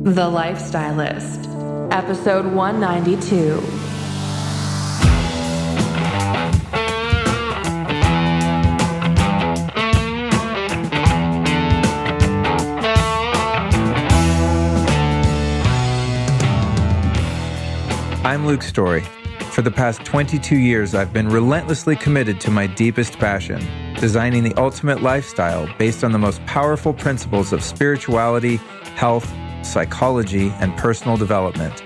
The Lifestylist, Episode 192. I'm Luke Story. For the past 22 years, I've been relentlessly committed to my deepest passion, designing the ultimate lifestyle based on the most powerful principles of spirituality, health, psychology, and personal development.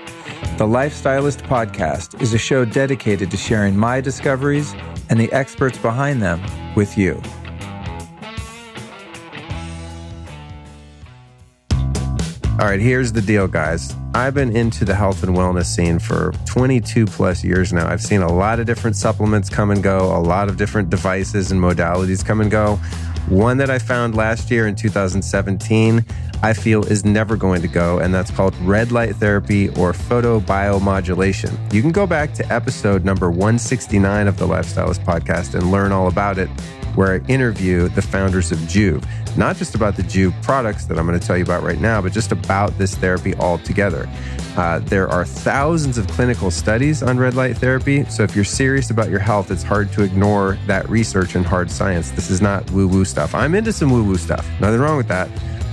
The Lifestylist Podcast is a show dedicated to sharing my discoveries and the experts behind them with you. All right, here's the deal, guys. I've been into the health and wellness scene for 22 plus years now. I've seen a lot of different supplements come and go, a lot of different devices and modalities come and go. One that I found last year in 2017, I feel is never going to go, and that's called red light therapy or photobiomodulation. You can go back to episode number 169 of the Lifestylist Podcast and learn all about it, where I interview the founders of Juve. Not just about the Juve products that I'm going to tell you about right now, but just about this therapy altogether. There are thousands of clinical studies on red light therapy, so if you're serious about your health, it's hard to ignore that research and hard science. This is not woo-woo stuff. I'm into some woo-woo stuff. Nothing wrong with that,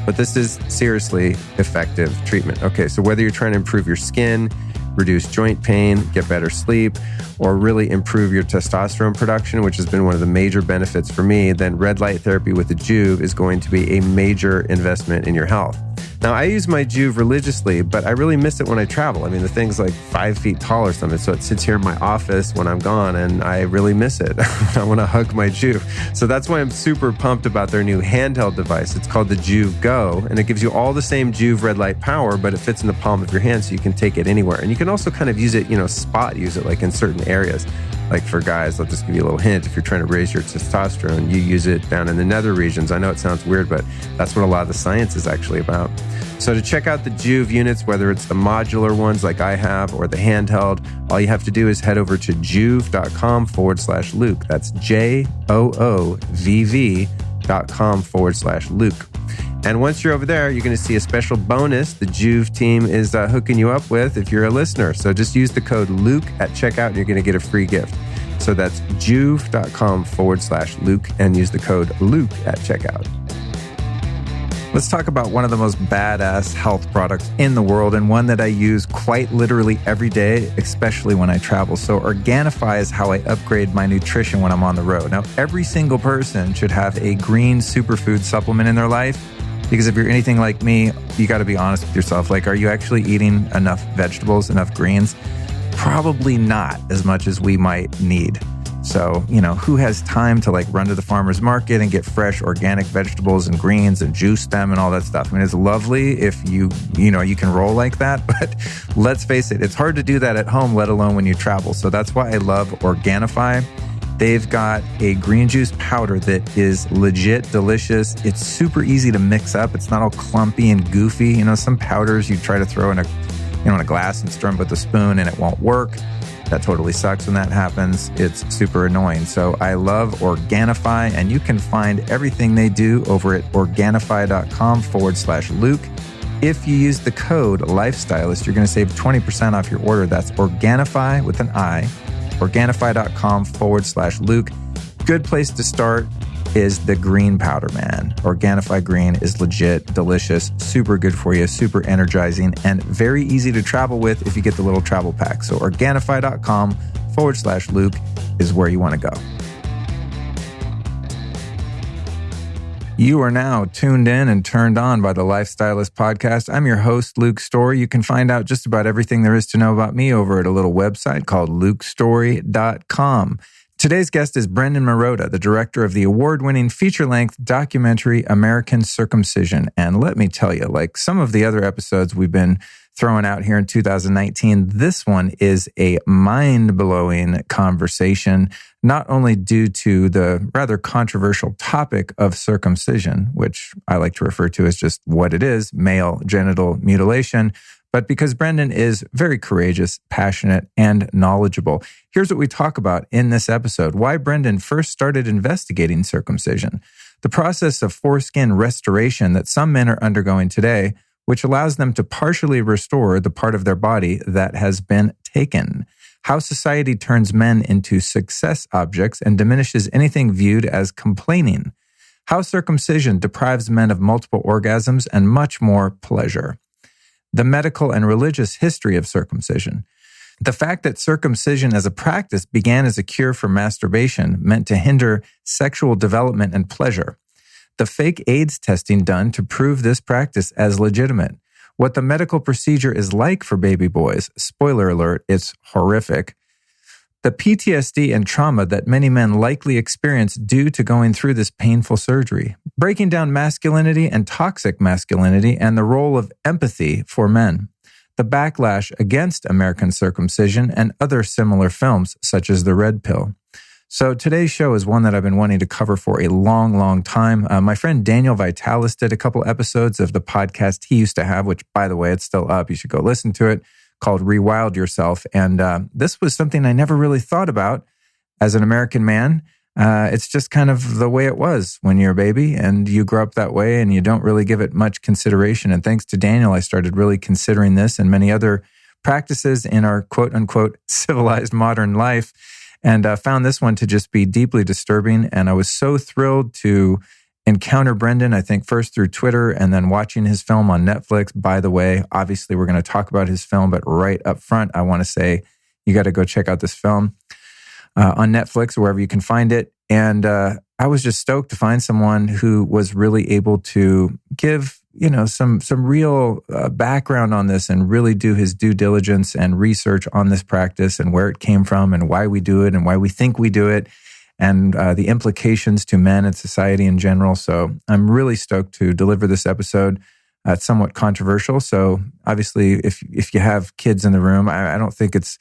but this is seriously effective treatment. Okay, so whether you're trying to improve your skin, reduce joint pain, get better sleep, or really improve your testosterone production, which has been one of the major benefits for me, then red light therapy with the Juve is going to be a major investment in your health. Now, I use my Juve religiously, but I really miss it when I travel. I mean, the thing's like 5 feet tall or something, so it sits here in my office when I'm gone, and I really miss it. I want to hug my Juve. So that's why I'm super pumped about their new handheld device. It's called the Juve Go, and it gives you all the same Juve red light power, but it fits in the palm of your hand, so you can take it anywhere. And you can also kind of use it, spot use it, like in certain areas. Like for guys, I'll just give you a little hint. If you're trying to raise your testosterone, you use it down in the nether regions. I know it sounds weird, but that's what a lot of the science is actually about. So to check out the Juve units, whether it's the modular ones like I have or the handheld, all you have to do is head over to juve.com/Luke. That's JOOVV.com/Luke. And once you're over there, you're going to see a special bonus the Juve team is hooking you up with if you're a listener. So just use the code Luke at checkout and you're going to get a free gift. So that's juve.com/Luke and use the code Luke at checkout. Let's talk about one of the most badass health products in the world and one that I use quite literally every day, especially when I travel. So Organifi is how I upgrade my nutrition when I'm on the road. Now, every single person should have a green superfood supplement in their life. Because if you're anything like me, you got to be honest with yourself. Like, are you actually eating enough vegetables, enough greens? Probably not as much as we might need. So, who has time to run to the farmer's market and get fresh organic vegetables and greens and juice them and all that stuff? I mean, it's lovely if you can roll like that, but let's face it, it's hard to do that at home, let alone when you travel. So that's why I love Organifi. They've got a green juice powder that is legit delicious. It's super easy to mix up. It's not all clumpy and goofy. Some powders you try to throw in a glass and stir them with a spoon and it won't work. That totally sucks when that happens. It's super annoying. So I love Organifi, and you can find everything they do over at Organifi.com/Luke. If you use the code Lifestylist, you're going to save 20% off your order. That's Organifi with an I. Organifi.com/Luke. Good place to start is the green powder, man. Organifi green is legit delicious, super good for you, super energizing, and very easy to travel with if you get the little travel pack. So Organifi.com/Luke is where you want to go. You are now tuned in and turned on by the Lifestylist Podcast. I'm your host, Luke Story. You can find out just about everything there is to know about me over at a little website called lukestory.com. Today's guest is Brendon Marotta, the director of the award-winning feature-length documentary American Circumcision. And let me tell you, like some of the other episodes we've been throwing out here in 2019, this one is a mind-blowing conversation, not only due to the rather controversial topic of circumcision, which I like to refer to as just what it is, male genital mutilation, but because Brendon is very courageous, passionate, and knowledgeable. Here's what we talk about in this episode: why Brendon first started investigating circumcision, the process of foreskin restoration that some men are undergoing today, which allows them to partially restore the part of their body that has been taken. How society turns men into success objects and diminishes anything viewed as complaining. How circumcision deprives men of multiple orgasms and much more pleasure. The medical and religious history of circumcision. The fact that circumcision as a practice began as a cure for masturbation meant to hinder sexual development and pleasure. The fake AIDS testing done to prove this practice as legitimate. What the medical procedure is like for baby boys. Spoiler alert, it's horrific. The PTSD and trauma that many men likely experience due to going through this painful surgery. Breaking down masculinity and toxic masculinity and the role of empathy for men. The backlash against American Circumcision and other similar films, such as The Red Pill. So today's show is one that I've been wanting to cover for a long, long time. My friend Daniel Vitalis did a couple episodes of the podcast he used to have, which, by the way, it's still up. You should go listen to it, called Rewild Yourself. And this was something I never really thought about as an American man. It's just kind of the way it was when you're a baby and you grow up that way and you don't really give it much consideration. And thanks to Daniel, I started really considering this and many other practices in our quote unquote civilized modern life, and found this one to just be deeply disturbing. And I was so thrilled to encounter Brendon, I think first through Twitter and then watching his film on Netflix. By the way, obviously we're going to talk about his film, but right up front, I want to say you got to go check out this film on Netflix, wherever you can find it. And I was just stoked to find someone who was really able to give, some real background on this and really do his due diligence and research on this practice and where it came from and why we do it and why we think we do it and the implications to men and society in general. So I'm really stoked to deliver this episode. It's somewhat controversial. So obviously, if you have kids in the room, I don't think it's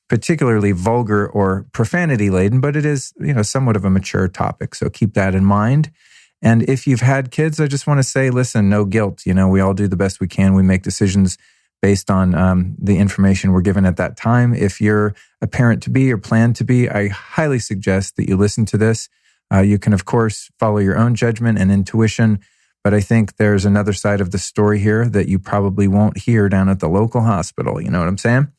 particularly vulgar or profanity laden, but it is, somewhat of a mature topic. So keep that in mind. And if you've had kids, I just want to say, listen, no guilt. We all do the best we can. We make decisions based on the information we're given at that time. If you're a parent to be or plan to be, I highly suggest that you listen to this. You can, of course, follow your own judgment and intuition, but I think there's another side of the story here that you probably won't hear down at the local hospital. You know what I'm saying?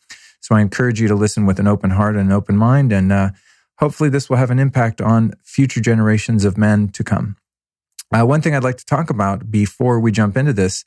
So I encourage you to listen with an open heart and an open mind, and hopefully this will have an impact on future generations of men to come. One thing I'd like to talk about before we jump into this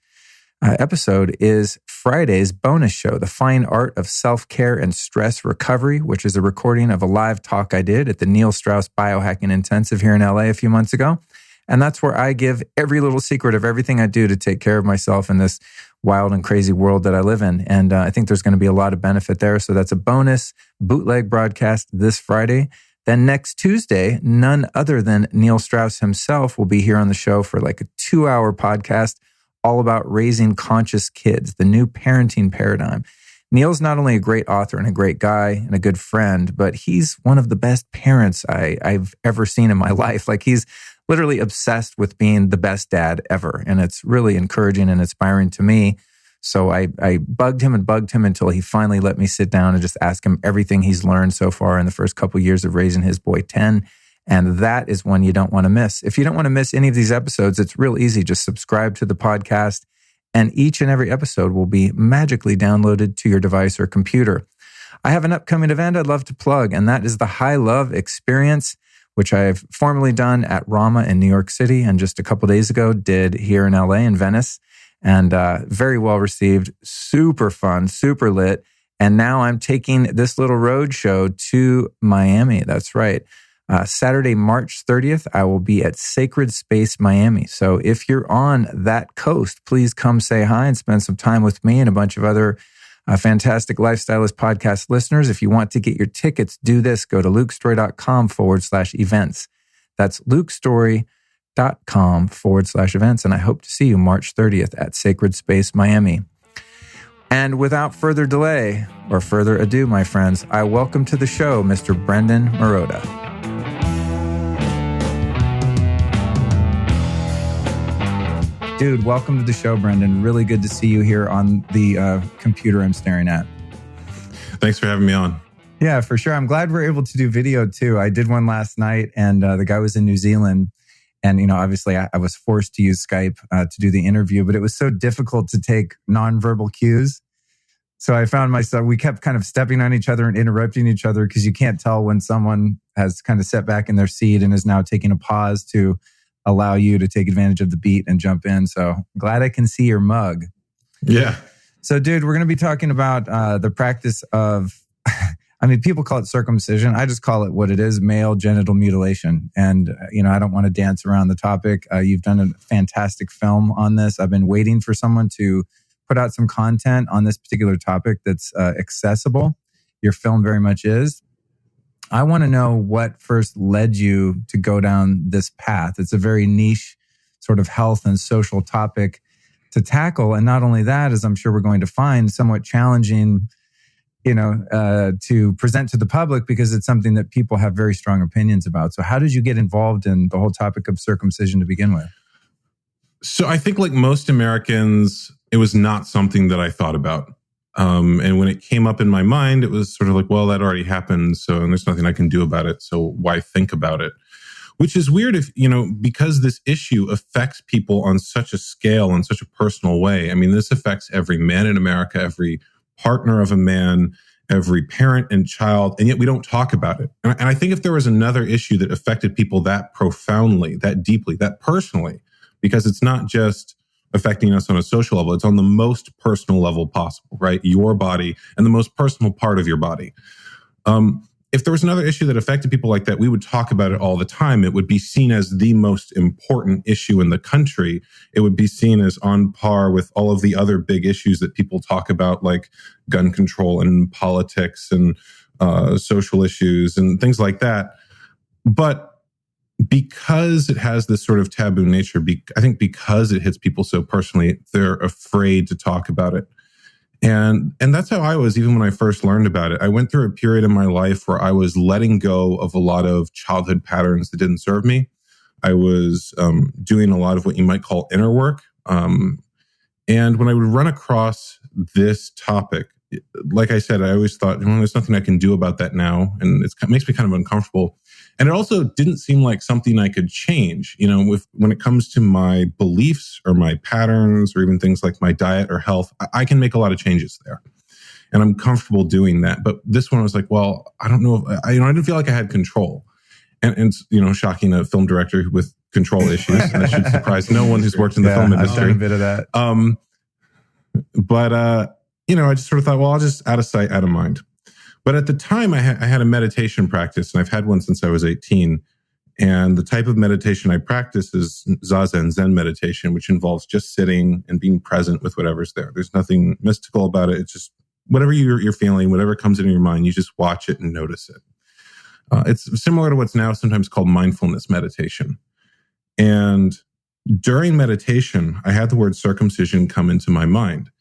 episode is Friday's bonus show, The Fine Art of Self-Care and Stress Recovery, which is a recording of a live talk I did at the Neil Strauss Biohacking Intensive here in LA a few months ago. And that's where I give every little secret of everything I do to take care of myself in this wild and crazy world that I live in. And I think there's going to be a lot of benefit there. So that's a bonus bootleg broadcast this Friday. Then next Tuesday, none other than Neil Strauss himself will be here on the show for like a 2-hour podcast all about raising conscious kids, the new parenting paradigm. Neil's not only a great author and a great guy and a good friend, but he's one of the best parents I've ever seen in my life. Like he's literally obsessed with being the best dad ever. And it's really encouraging and inspiring to me. So I bugged him until he finally let me sit down and just ask him everything he's learned so far in the first couple of years of raising his boy 10. And that is one you don't want to miss. If you don't want to miss any of these episodes, it's real easy. Just subscribe to the podcast, and each and every episode will be magically downloaded to your device or computer. I have an upcoming event I'd love to plug, and that is the High Love Experience, which I've formerly done at Rama in New York City, and just a couple days ago did here in LA in Venice. And very well received, super fun, super lit. And now I'm taking this little road show to Miami. That's right. Saturday, March 30th, I will be at Sacred Space Miami. So if you're on that coast, please come say hi and spend some time with me and a bunch of other fantastic Lifestylist podcast listeners. If you want to get your tickets, do this. Go to lukestory.com/events. That's lukestory.com/events. And I hope to see you March 30th at Sacred Space Miami. And without further delay or further ado, my friends, I welcome to the show Mr. Brendon Marotta. Dude, welcome to the show, Brendon. Really good to see you here on the computer I'm staring at. Thanks for having me on. Yeah, for sure. I'm glad we're able to do video too. I did one last night and the guy was in New Zealand. And, obviously I was forced to use Skype to do the interview, but it was so difficult to take nonverbal cues. So I found myself, we kept kind of stepping on each other and interrupting each other because you can't tell when someone has kind of sat back in their seat and is now taking a pause to allow you to take advantage of the beat and jump in. So glad I can see your mug. Yeah. So, dude, we're going to be talking about the practice of, people call it circumcision. I just call it what it is, male genital mutilation. And, I don't want to dance around the topic. You've done a fantastic film on this. I've been waiting for someone to put out some content on this particular topic that's accessible. Your film very much is. I want to know what first led you to go down this path. It's a very niche sort of health and social topic to tackle. And not only that, as I'm sure we're going to find, somewhat challenging, to present to the public because it's something that people have very strong opinions about. So how did you get involved in the whole topic of circumcision to begin with? So I think like most Americans, it was not something that I thought about. And when it came up in my mind, it was sort of like, well, that already happened. So, and there's nothing I can do about it. So why think about it? Which is weird if, because this issue affects people on such a scale, in such a personal way. I mean, this affects every man in America, every partner of a man, every parent and child, and yet we don't talk about it. And I think if there was another issue that affected people that profoundly, that deeply, that personally, because it's not just affecting us on a social level, it's on the most personal level possible, right? Your body and the most personal part of your body. If there was another issue that affected people like that, we would talk about it all the time. It would be seen as the most important issue in the country. It would be seen as on par with all of the other big issues that people talk about, like gun control and politics and social issues and things like that. But because it has this sort of taboo nature, I think because it hits people so personally, they're afraid to talk about it. And that's how I was even when I first learned about it. I went through a period in my life where I was letting go of a lot of childhood patterns that didn't serve me. I was doing a lot of what you might call inner work. And when I would run across this topic, like I said, I always thought, there's nothing I can do about that now. And it makes me kind of uncomfortable. And it also didn't seem like something I could change, when it comes to my beliefs or my patterns or even things like my diet or health. I can make a lot of changes there. And I'm comfortable doing that. But this one I was like, well, I don't know if, I didn't feel like I had control. And shocking, a film director with control issues. And that should surprise no one who's worked in the film industry. I've done a bit of that. But I just sort of thought, well, I'll just out of sight, out of mind. But at the time, I had a meditation practice, and I've had one since I was 18. And the type of meditation I practice is Zazen, Zen meditation, which involves just sitting and being present with whatever's there. There's nothing mystical about it. It's just whatever you're feeling, whatever comes into your mind, you just watch it and notice it. It's similar to what's now sometimes called mindfulness meditation. And during meditation, I had the word circumcision come into my mind.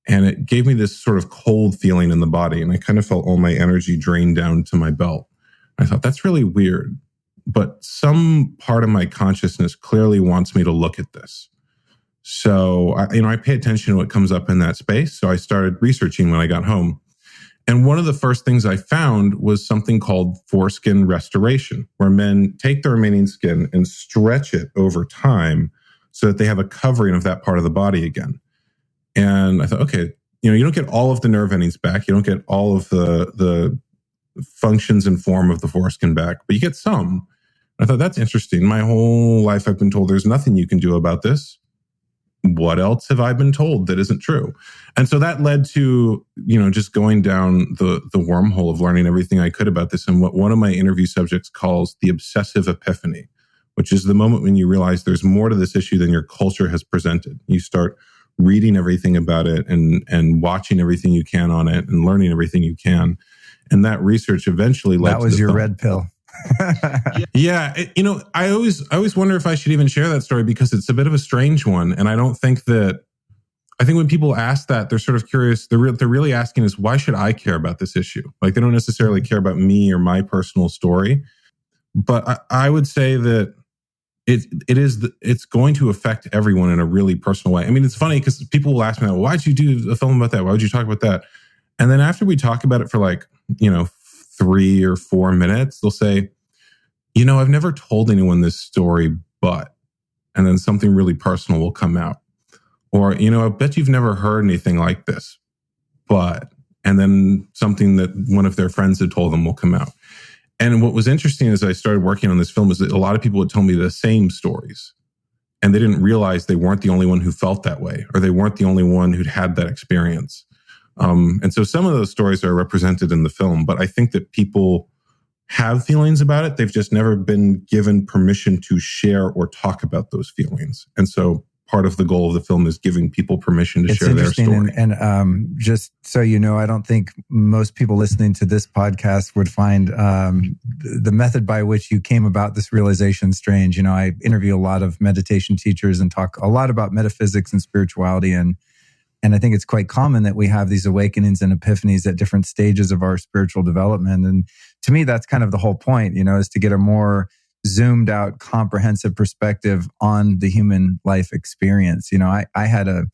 And it gave me this sort of cold feeling in the body. And I kind of felt all my energy drain down to my belt. I thought, that's really weird. But some part of my consciousness clearly wants me to look at this. So, I pay attention to what comes up in that space. So I started researching when I got home. And one of the first things I found was something called Foreskin Restoration, where men take the remaining skin and stretch it over time so that they have a covering of that part of the body again. And I thought, okay, you don't get all of the nerve endings back. You don't get all of the functions and form of the foreskin back, but you get some. I thought, that's interesting. My whole life I've been told there's nothing you can do about this. What else have I been told that isn't true? And so that led to, just going down the wormhole of learning everything I could about this and what one of my interview subjects calls the obsessive epiphany, which is the moment when you realize there's more to this issue than your culture has presented. You start reading everything about it and watching everything you can on it and learning everything you can. And that research eventually led to that was your film. red pill. Yeah. I always wonder if I should even share that story because it's a bit of a strange one. And I think when people ask that, they're sort of curious. They're really asking is, why should I care about this issue? Like they don't necessarily care about me or my personal story. But I would say that it's going to affect everyone in a really personal way. I mean, it's funny because people will ask me, well, why'd you do a film about that? Why would you talk about that? And then after we talk about it for 3 or 4 minutes, they'll say, I've never told anyone this story, but, and then something really personal will come out. Or, I bet you've never heard anything like this, but, and then something that one of their friends had told them will come out. And what was interesting as I started working on this film is that a lot of people would tell me the same stories. And they didn't realize they weren't the only one who felt that way, or they weren't the only one who'd had that experience. And so some of those stories are represented in the film, but I think that people have feelings about it. They've just never been given permission to share or talk about those feelings. And so part of the goal of the film is giving people permission to share their story. And just so you know, I don't think most people listening to this podcast would find the method by which you came about this realization strange. I interview a lot of meditation teachers and talk a lot about metaphysics and spirituality. And I think it's quite common that we have these awakenings and epiphanies at different stages of our spiritual development. And to me, that's kind of the whole point, is to get a more zoomed out, comprehensive perspective on the human life experience. I had a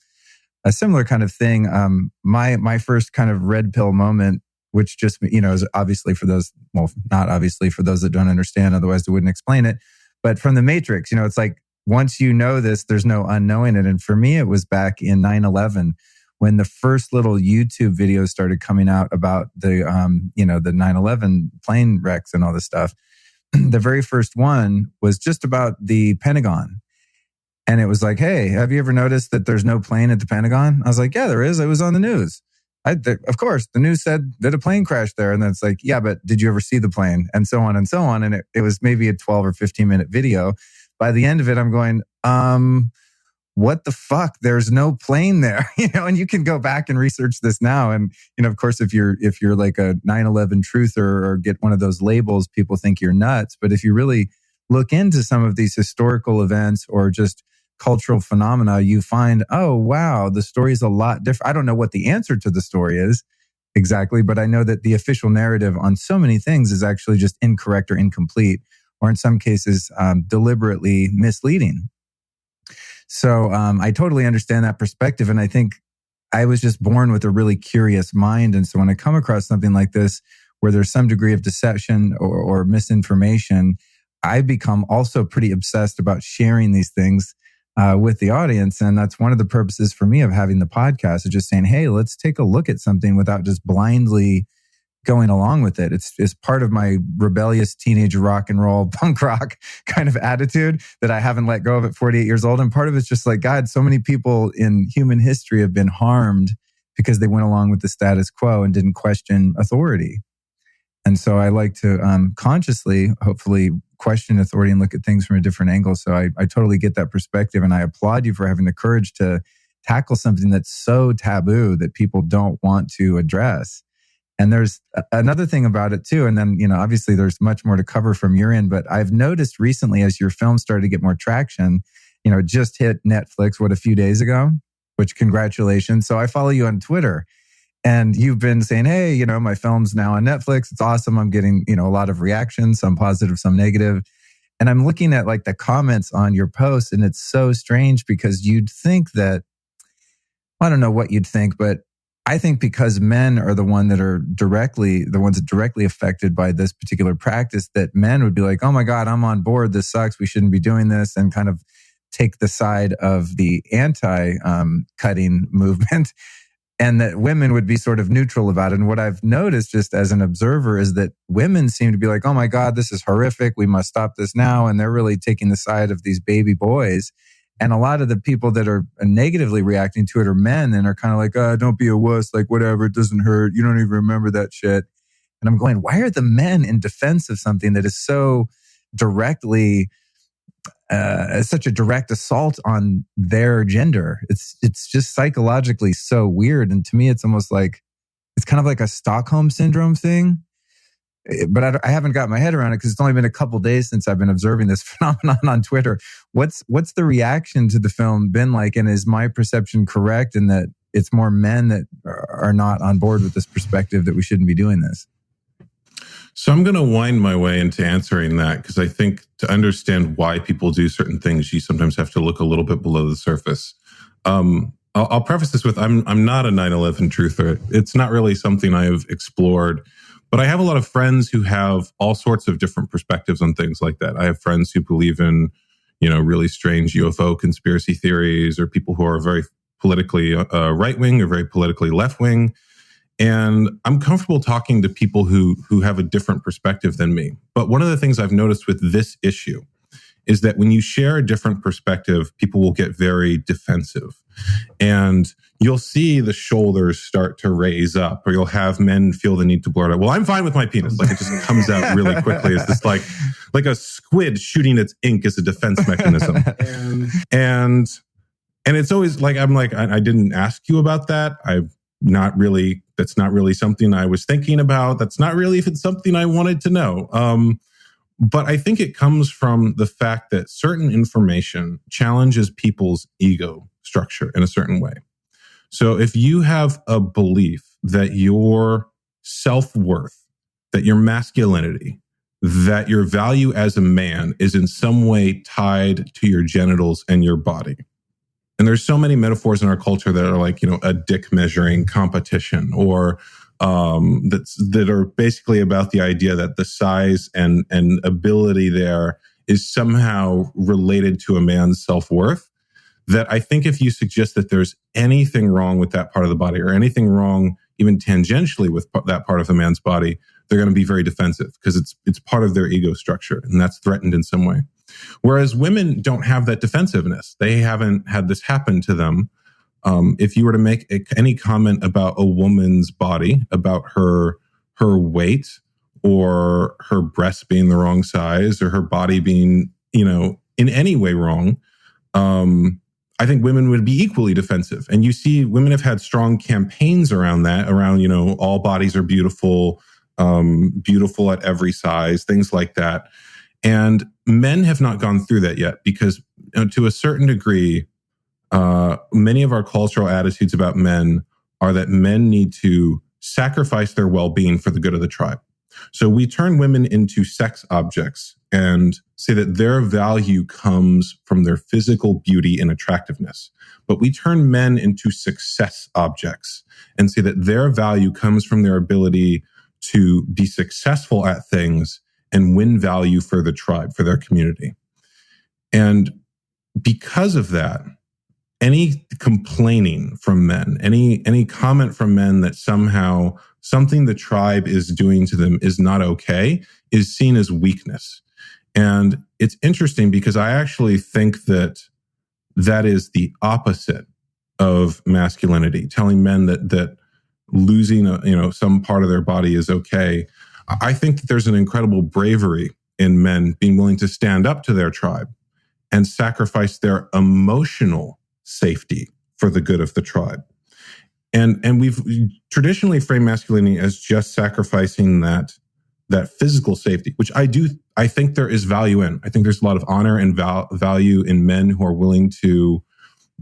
similar kind of thing. My first kind of red pill moment, which just, is obviously for those, well, not obviously for those that don't understand, otherwise they wouldn't explain it. But from the Matrix, it's like, once you know this, there's no unknowing it. And for me, it was back in 9/11 when the first little YouTube videos started coming out about the 9/11 plane wrecks and all this stuff. The very first one was just about the Pentagon. And it was like, hey, have you ever noticed that there's no plane at the Pentagon? I was like, yeah, there is. It was on the news. Of course, the news said that a plane crashed there. And then it's like, yeah, but did you ever see the plane? And so on and so on. And it was maybe a 12 or 15 minute video. By the end of it, I'm going, what the fuck? There's no plane there, and you can go back and research this now. And, of course, if you're like a 9/11 truther or get one of those labels, people think you're nuts. But if you really look into some of these historical events or just cultural phenomena, you find, oh, wow, the story is a lot different. I don't know what the answer to the story is exactly, but I know that the official narrative on so many things is actually just incorrect or incomplete, or in some cases, deliberately misleading. So I totally understand that perspective. And I think I was just born with a really curious mind. And so when I come across something like this, where there's some degree of deception or misinformation, I become also pretty obsessed about sharing these things with the audience. And that's one of the purposes for me of having the podcast, is just saying, hey, let's take a look at something without just blindly going along with it. It's part of my rebellious teenage rock and roll punk rock kind of attitude that I haven't let go of at 48 years old. And part of it's just like, God, so many people in human history have been harmed because they went along with the status quo and didn't question authority. And so I like to consciously, hopefully, question authority and look at things from a different angle. So I totally get that perspective. And I applaud you for having the courage to tackle something that's so taboo that people don't want to address. And there's another thing about it too. And then, obviously there's much more to cover from your end, but I've noticed recently as your film started to get more traction, it just hit Netflix, a few days ago, which congratulations. So I follow you on Twitter and you've been saying, hey, my film's now on Netflix. It's awesome. I'm getting, a lot of reactions, some positive, some negative. And I'm looking at like the comments on your posts, and it's so strange because you'd think that, I don't know what you'd think, but I think because men are the ones that are directly affected by this particular practice, that men would be like, oh my God, I'm on board. This sucks. We shouldn't be doing this, and kind of take the side of the anti-cutting movement, and that women would be sort of neutral about it. And what I've noticed just as an observer is that women seem to be like, oh my God, this is horrific. We must stop this now. And they're really taking the side of these baby boys. And a lot of the people that are negatively reacting to it are men and are kind of like, oh, don't be a wuss, like whatever, it doesn't hurt. You don't even remember that shit. And I'm going, why are the men in defense of something that is so directly, such a direct assault on their gender? It's just psychologically so weird. And to me, it's almost like, it's kind of like a Stockholm syndrome thing. But I haven't got my head around it because it's only been a couple of days since I've been observing this phenomenon on Twitter. What's the reaction to the film been like? And is my perception correct in that it's more men that are not on board with this perspective that we shouldn't be doing this? So I'm going to wind my way into answering that, because I think to understand why people do certain things, you sometimes have to look a little bit below the surface. I'll preface this with, I'm not a 9/11 truther. It's not really something I've explored. But I have a lot of friends who have all sorts of different perspectives on things like that. I have friends who believe in, really strange UFO conspiracy theories, or people who are very politically right-wing or very politically left-wing. And I'm comfortable talking to people who have a different perspective than me. But one of the things I've noticed with this issue is that when you share a different perspective, people will get very defensive. And you'll see the shoulders start to raise up, or you'll have men feel the need to blurt out, well, I'm fine with my penis. Like, it just comes out really quickly. It's just like a squid shooting its ink as a defense mechanism. And it's always like, I'm like, I didn't ask you about that. That's not really something I was thinking about. That's not really if it's something I wanted to know. But I think it comes from the fact that certain information challenges people's ego structure in a certain way. So if you have a belief that your self-worth, that your masculinity, that your value as a man is in some way tied to your genitals and your body. And there's so many metaphors in our culture that are like, a dick measuring competition, or that are basically about the idea that the size and ability there is somehow related to a man's self-worth. That I think if you suggest that there's anything wrong with that part of the body, or anything wrong even tangentially with that part of the man's body, they're going to be very defensive, because it's part of their ego structure, and that's threatened in some way. Whereas women don't have that defensiveness. They haven't had this happen to them. If you were to make any comment about a woman's body, about her weight, or her breasts being the wrong size, or her body being, in any way wrong, I think women would be equally defensive. And you see women have had strong campaigns around that, around, all bodies are beautiful, beautiful at every size, things like that. And men have not gone through that yet, because to a certain degree, many of our cultural attitudes about men are that men need to sacrifice their well-being for the good of the tribe. So we turn women into sex objects and say that their value comes from their physical beauty and attractiveness. But we turn men into success objects and say that their value comes from their ability to be successful at things and win value for the tribe, for their community. And because of that, any complaining from men, any comment from men that somehow something the tribe is doing to them is not okay, is seen as weakness. And it's interesting, because I actually think that is the opposite of masculinity, telling men that losing some part of their body is okay. I think that there's an incredible bravery in men being willing to stand up to their tribe and sacrifice their emotional safety for the good of the tribe. And we've traditionally framed masculinity as just sacrificing that physical safety, which I think there is value in. I think there's a lot of honor and value in men who are willing to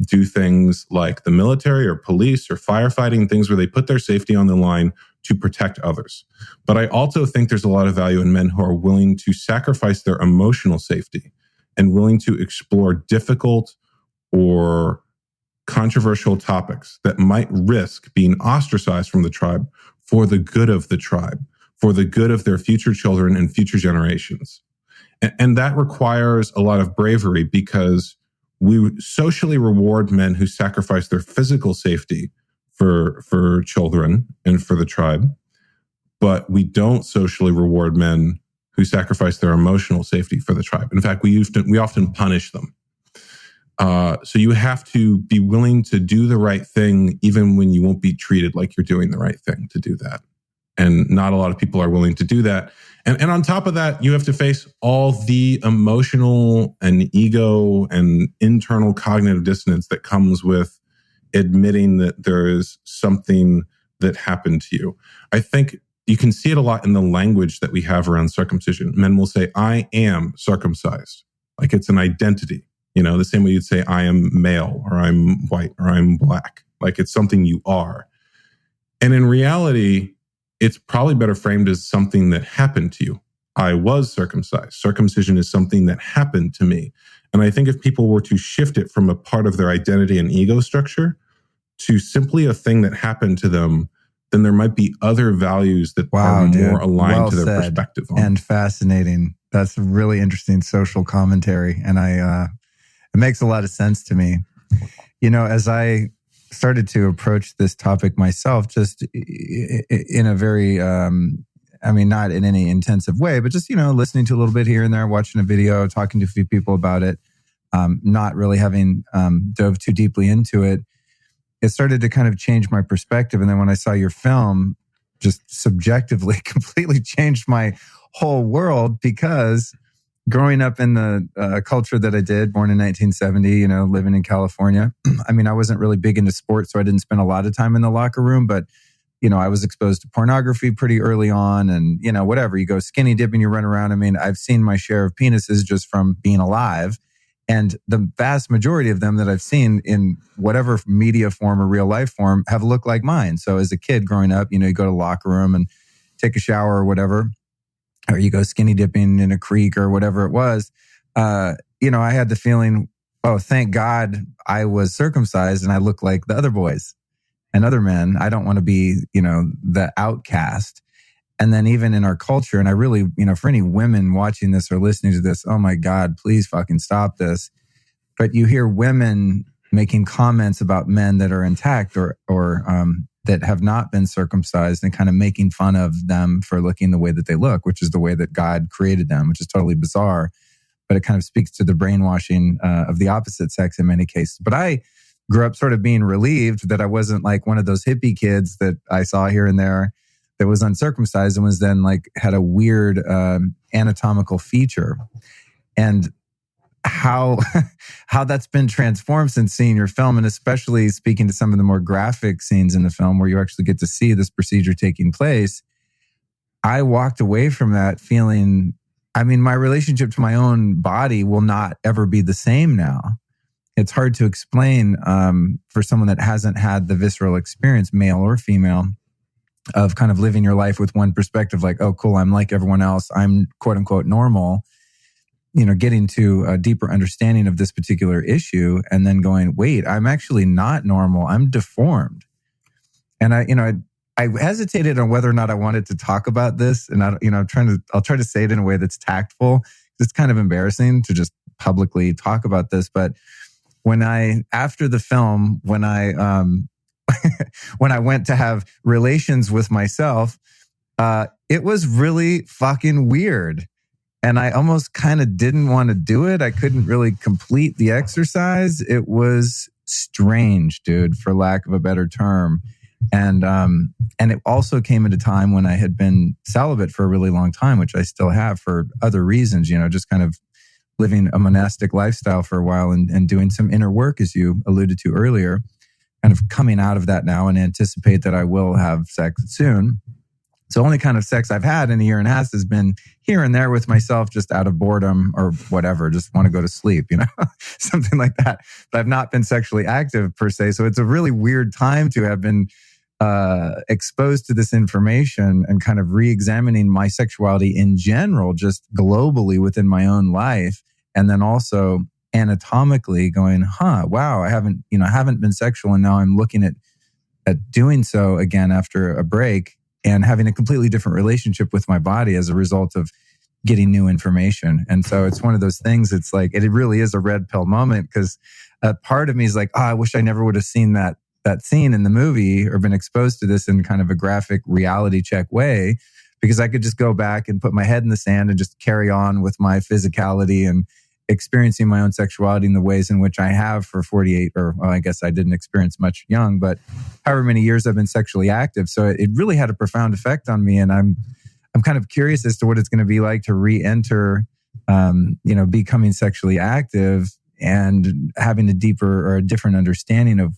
do things like the military or police or firefighting, things where they put their safety on the line to protect others. But I also think there's a lot of value in men who are willing to sacrifice their emotional safety and willing to explore difficult or controversial topics that might risk being ostracized from the tribe for the good of the tribe, for the good of their future children and future generations. And that requires a lot of bravery, because we socially reward men who sacrifice their physical safety for children and for the tribe, but we don't socially reward men who sacrifice their emotional safety for the tribe. In fact, we often punish them. So you have to be willing to do the right thing, even when you won't be treated like you're doing the right thing to do that. And not a lot of people are willing to do that. And on top of that, you have to face all the emotional and ego and internal cognitive dissonance that comes with admitting that there is something that happened to you. I think you can see it a lot in the language that we have around circumcision. Men will say, I am circumcised. Like it's an identity. The same way you'd say, I am male, or I'm white, or I'm black. Like it's something you are. And in reality, it's probably better framed as something that happened to you. I was circumcised. Circumcision is something that happened to me. And I think if people were to shift it from a part of their identity and ego structure to simply a thing that happened to them, then there might be other values that are more aligned to their perspective on. And fascinating. That's a really interesting social commentary. And it makes a lot of sense to me. As I started to approach this topic myself, just in a very, not in any intensive way, but just, listening to a little bit here and there, watching a video, talking to a few people about it, not really having dove too deeply into it, it started to kind of change my perspective. And then when I saw your film, just subjectively completely changed my whole world, because growing up in the culture that I did, born in 1970, living in California, I wasn't really big into sports, so I didn't spend a lot of time in the locker room, but, I was exposed to pornography pretty early on, and, whatever, you go skinny dipping, you run around. I've seen my share of penises just from being alive. And the vast majority of them that I've seen in whatever media form or real life form have looked like mine. So as a kid growing up, you go to the locker room and take a shower or whatever, or you go skinny dipping in a creek or whatever it was. I had the feeling, oh, thank God I was circumcised and I look like the other boys and other men. I don't want to be, the outcast. And then even in our culture, and I really, for any women watching this or listening to this, oh my God, please fucking stop this. But you hear women making comments about men that are intact or that have not been circumcised, and kind of making fun of them for looking the way that they look, which is the way that God created them, which is totally bizarre. But it kind of speaks to the brainwashing of the opposite sex in many cases. But I grew up sort of being relieved that I wasn't like one of those hippie kids that I saw here and there that was uncircumcised and was then had a weird anatomical feature. And how that's been transformed since seeing your film, and especially speaking to some of the more graphic scenes in the film where you actually get to see this procedure taking place, I walked away from that feeling, my relationship to my own body will not ever be the same now. It's hard to explain for someone that hasn't had the visceral experience, male or female, of kind of living your life with one perspective, like, oh, cool, I'm like everyone else, I'm quote unquote normal, getting to a deeper understanding of this particular issue, and then going, wait, I'm actually not normal, I'm deformed. And I hesitated on whether or not I wanted to talk about this, and I'll try to say it in a way that's tactful. It's kind of embarrassing to just publicly talk about this, but after the film, when I went to have relations with myself, it was really fucking weird. And I almost kind of didn't want to do it. I couldn't really complete the exercise. It was strange, dude, for lack of a better term. And it also came at a time when I had been celibate for a really long time, which I still have for other reasons, just kind of living a monastic lifestyle for a while and doing some inner work, as you alluded to earlier. Kind of coming out of that now and anticipate that I will have sex soon. So only kind of sex I've had in a year and a half has been here and there with myself, just out of boredom or whatever, just want to go to sleep, something like that. But I've not been sexually active per se. So it's a really weird time to have been exposed to this information and kind of re-examining my sexuality in general, just globally within my own life. And then also anatomically going, wow, I haven't been sexual, and now I'm looking at doing so again after a break, and having a completely different relationship with my body as a result of getting new information. And so it's one of those things, it's like, it really is a red pill moment, because a part of me is like, I wish I never would have seen that scene in the movie or been exposed to this in kind of a graphic reality check way, because I could just go back and put my head in the sand and just carry on with my physicality and experiencing my own sexuality in the ways in which I have for 48, or well, I guess I didn't experience much young, but however many years I've been sexually active. So it really had a profound effect on me. And I'm kind of curious as to what it's going to be like to re-enter, becoming sexually active and having a deeper or a different understanding of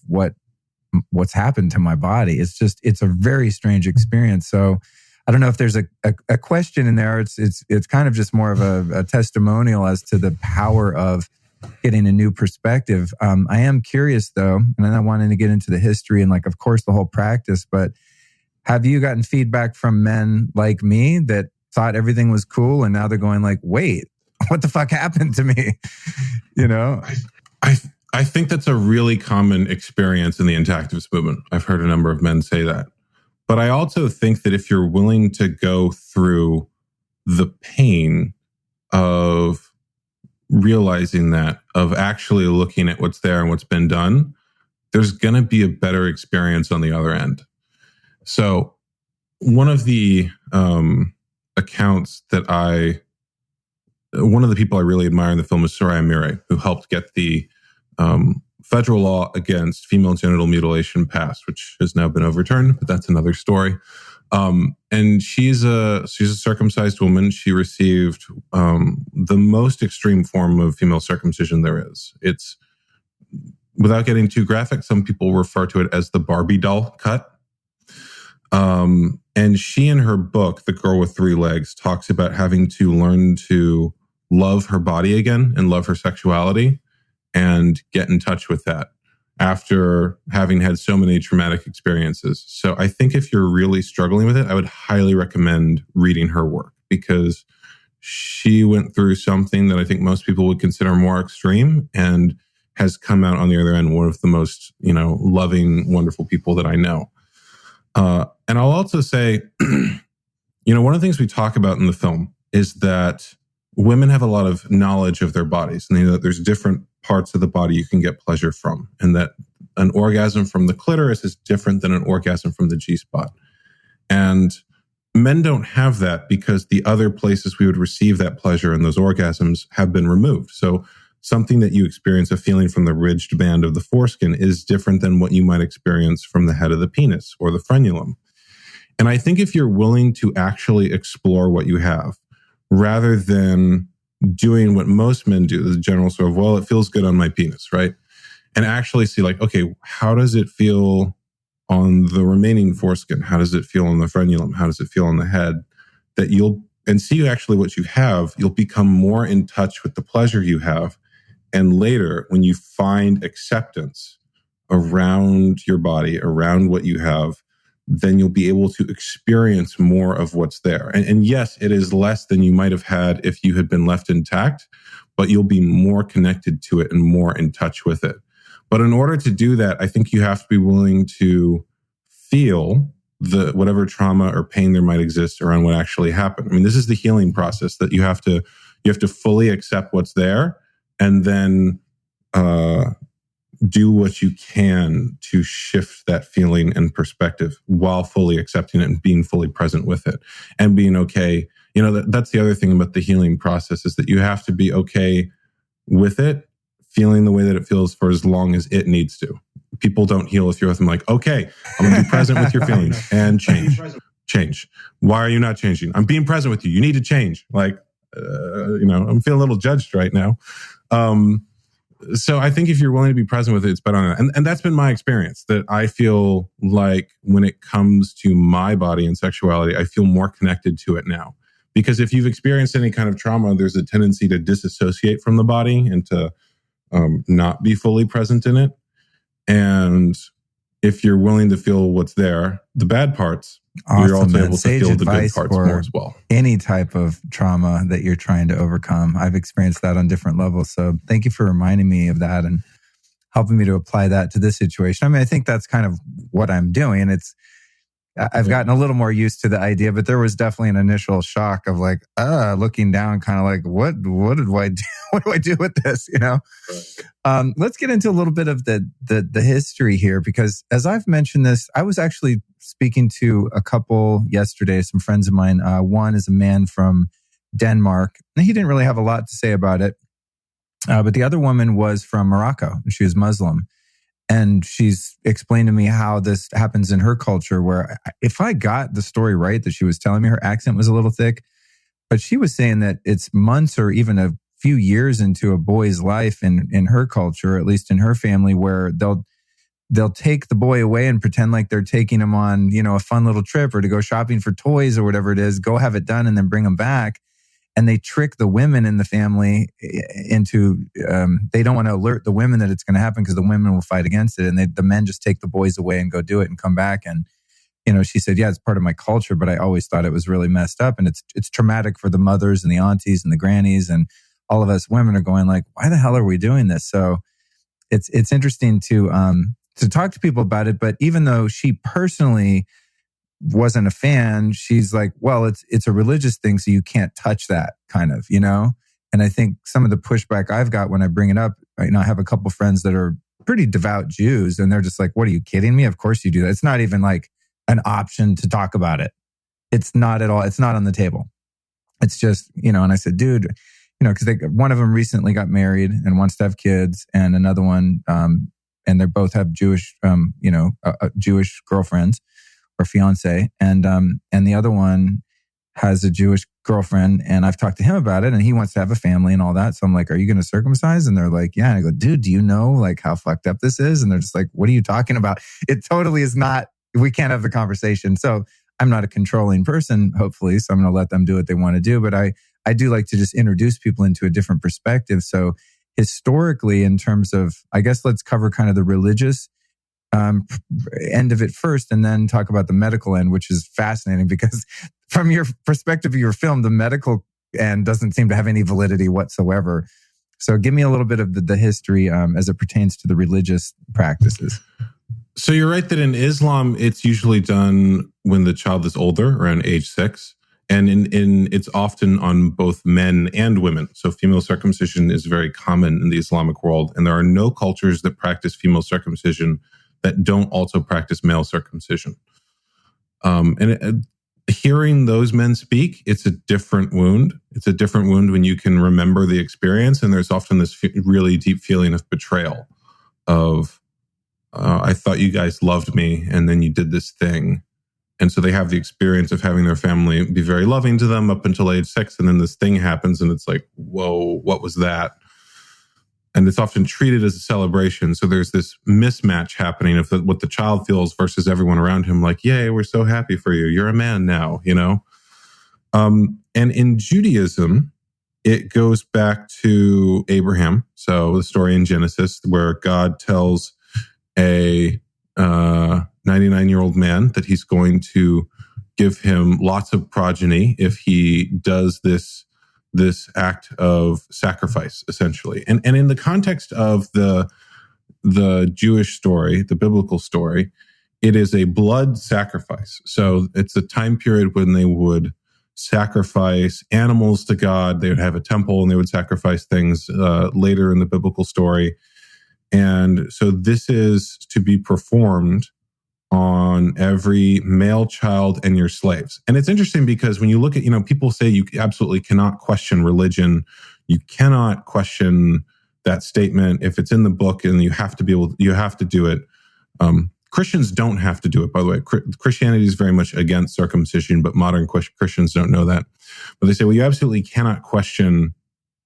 what's happened to my body. It's a very strange experience. So I don't know if there's a question in there. It's kind of just more of a testimonial as to the power of getting a new perspective. I am curious though, and I'm not wanting to get into the history and of course the whole practice, but have you gotten feedback from men like me that thought everything was cool and now they're going wait, what the fuck happened to me? I think that's a really common experience in the intactivist movement. I've heard a number of men say that. But I also think that if you're willing to go through the pain of realizing that, of actually looking at what's there and what's been done, there's going to be a better experience on the other end. So one of the accounts that one of the people I really admire in the film is Soraya Mire, who helped get the federal law against female genital mutilation passed, which has now been overturned, but that's another story. And she's a circumcised woman. She received the most extreme form of female circumcision there is. It's, without getting too graphic, some people refer to it as the Barbie doll cut. And she, in her book, The Girl with Three Legs, talks about having to learn to love her body again and love her sexuality and get in touch with that after having had so many traumatic experiences. So I think if you're really struggling with it, I would highly recommend reading her work, because she went through something that I think most people would consider more extreme and has come out on the other end one of the most, loving, wonderful people that I know. And I'll also say, one of the things we talk about in the film is that women have a lot of knowledge of their bodies, and they know that there's different parts of the body you can get pleasure from, and that an orgasm from the clitoris is different than an orgasm from the G-spot. And men don't have that because the other places we would receive that pleasure and those orgasms have been removed. So something that you experience, a feeling from the ridged band of the foreskin, is different than what you might experience from the head of the penis or the frenulum. And I think if you're willing to actually explore what you have, rather than doing what most men do, the general sort of, well, it feels good on my penis, right? And actually see okay, how does it feel on the remaining foreskin? How does it feel on the frenulum? How does it feel on the head? And see actually what you have, you'll become more in touch with the pleasure you have. And later, when you find acceptance around your body, around what you have, then you'll be able to experience more of what's there. And yes, it is less than you might have had if you had been left intact, but you'll be more connected to it and more in touch with it. But in order to do that, I think you have to be willing to feel whatever trauma or pain there might exist around what actually happened. I mean, this is the healing process, that you have to fully accept what's there, and then do what you can to shift that feeling and perspective while fully accepting it and being fully present with it and being okay. That's the other thing about the healing process, is that you have to be okay with it, feeling the way that it feels for as long as it needs to. People don't heal if you're with them okay, I'm going to be present with your feelings and change. Why are you not changing? I'm being present with you. You need to change. I'm feeling a little judged right now. So I think if you're willing to be present with it, it's better. And that's been my experience, that I feel like when it comes to my body and sexuality, I feel more connected to it now. Because if you've experienced any kind of trauma, there's a tendency to disassociate from the body and to not be fully present in it. And if you're willing to feel what's there, the bad parts, you're also able to feel the good parts more as well. Any type of trauma that you're trying to overcome. I've experienced that on different levels. So thank you for reminding me of that and helping me to apply that to this situation. I mean, I think that's kind of what I'm doing. I've gotten a little more used to the idea, but there was definitely an initial shock of looking down, kind of what did I do? What do I do with this? Right. Let's get into a little bit of the history here, because as I've mentioned this, I was actually speaking to a couple yesterday, some friends of mine. One is a man from Denmark, and he didn't really have a lot to say about it. But the other woman was from Morocco, and she was Muslim. And she's explained to me how this happens in her culture, where if I got the story right that she was telling me, her accent was a little thick, but she was saying that it's months or even a few years into a boy's life in her culture, at least in her family, where they'll take the boy away and pretend like they're taking him on, a fun little trip or to go shopping for toys or whatever it is, go have it done and then bring him back. And they trick the women in the family into, they don't want to alert the women that it's going to happen because the women will fight against it. And the men just take the boys away and go do it and come back. And, she said, yeah, it's part of my culture, but I always thought it was really messed up. And it's traumatic for the mothers and the aunties and the grannies. And all of us women are going why the hell are we doing this? So it's interesting to talk to people about it. But even though she personally wasn't a fan. She's like, well, it's a religious thing, so you can't touch that kind of, And I think some of the pushback I've got when I bring it up, right now, I have a couple friends that are pretty devout Jews, and they're just like, what, are you kidding me? Of course you do that. It's not even like an option to talk about it. It's not at all. It's not on the table. It's just, and I said, dude, because one of them recently got married and wants to have kids, and another one, and they both have Jewish, Jewish girlfriends or fiance, and the other one has a Jewish girlfriend, and I've talked to him about it, and he wants to have a family and all that. So I'm like, are you going to circumcise? And they're like, yeah. And I go, dude, do you know like how fucked up this is? And they're just like, what are you talking about? It totally is not. We can't have the conversation. So I'm not a controlling person, hopefully, so I'm going to let them do what they want to do. But I do like to just introduce people into a different perspective. So historically, in terms of, I guess let's cover kind of the religious end of it first, and then talk about the medical end, which is fascinating because from your perspective of your film, the medical end doesn't seem to have any validity whatsoever. So give me a little bit of the history as it pertains to the religious practices. So you're right that in Islam, it's usually done when the child is older, around age 6. And it's often on both men and women. So female circumcision is very common in the Islamic world. And there are no cultures that practice female circumcision that don't also practice male circumcision. Hearing those men speak, it's a different wound. It's a different wound when you can remember the experience. And there's often this really deep feeling of betrayal of, I thought you guys loved me, and then you did this thing. And so they have the experience of having their family be very loving to them up until age 6. And then this thing happens and it's like, whoa, what was that? And it's often treated as a celebration. So there's this mismatch happening of what the child feels versus everyone around him. Like, yay, we're so happy for you. You're a man now, And in Judaism, it goes back to Abraham. So the story in Genesis where God tells a 99-year-old man that he's going to give him lots of progeny if he does this act of sacrifice, essentially. And in the context of the Jewish story, the biblical story, it is a blood sacrifice. So it's a time period when they would sacrifice animals to God. They would have a temple and they would sacrifice things later in the biblical story. And so this is to be performed on every male child and your slaves. And it's interesting because when you look at, people say you absolutely cannot question religion. You cannot question that statement if it's in the book and you have to do it. Christians don't have to do it, by the way. Christianity is very much against circumcision, but modern Christians don't know that. But they say, well, you absolutely cannot question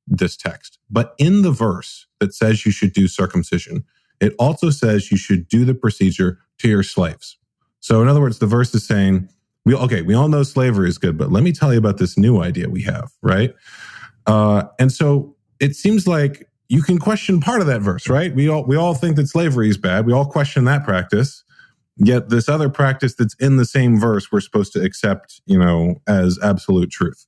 this text. But in the verse that says you should do circumcision, it also says you should do the procedure to your slaves. So in other words, the verse is saying, we all know slavery is good, but let me tell you about this new idea we have, right? And so it seems like you can question part of that verse, right? We all think that slavery is bad. We all question that practice. Yet this other practice that's in the same verse, we're supposed to accept, as absolute truth.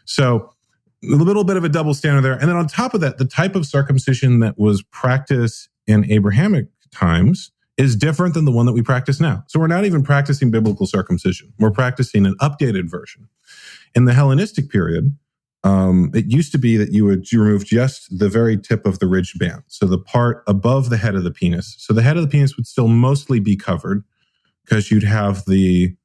So a little bit of a double standard there. And then on top of that, the type of circumcision that was practiced in Abrahamic times is different than the one that we practice now. So we're not even practicing biblical circumcision. We're practicing an updated version. In the Hellenistic period, it used to be that you remove just the very tip of the ridged band. So the part above the head of the penis. So the head of the penis would still mostly be covered because you'd have the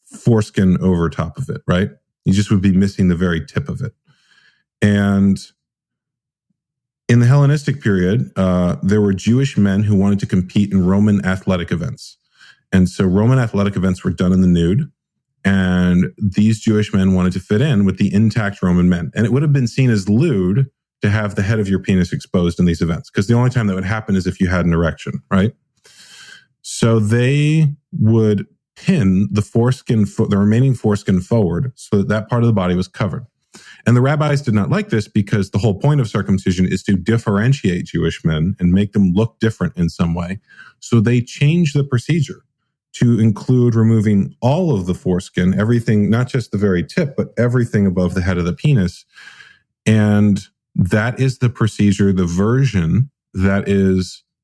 foreskin over top of it, right? You just would be missing the very tip of it. And in the Hellenistic period, there were Jewish men who wanted to compete in Roman athletic events. And so Roman athletic events were done in the nude. And these Jewish men wanted to fit in with the intact Roman men. And it would have been seen as lewd to have the head of your penis exposed in these events, because the only time that would happen is if you had an erection, right? So they would pin the remaining foreskin forward so that part of the body was covered. And the rabbis did not like this because the whole point of circumcision is to differentiate Jewish men and make them look different in some way. So they changed the procedure to include removing all of the foreskin, everything, not just the very tip, but everything above the head of the penis. And that is the procedure, the version that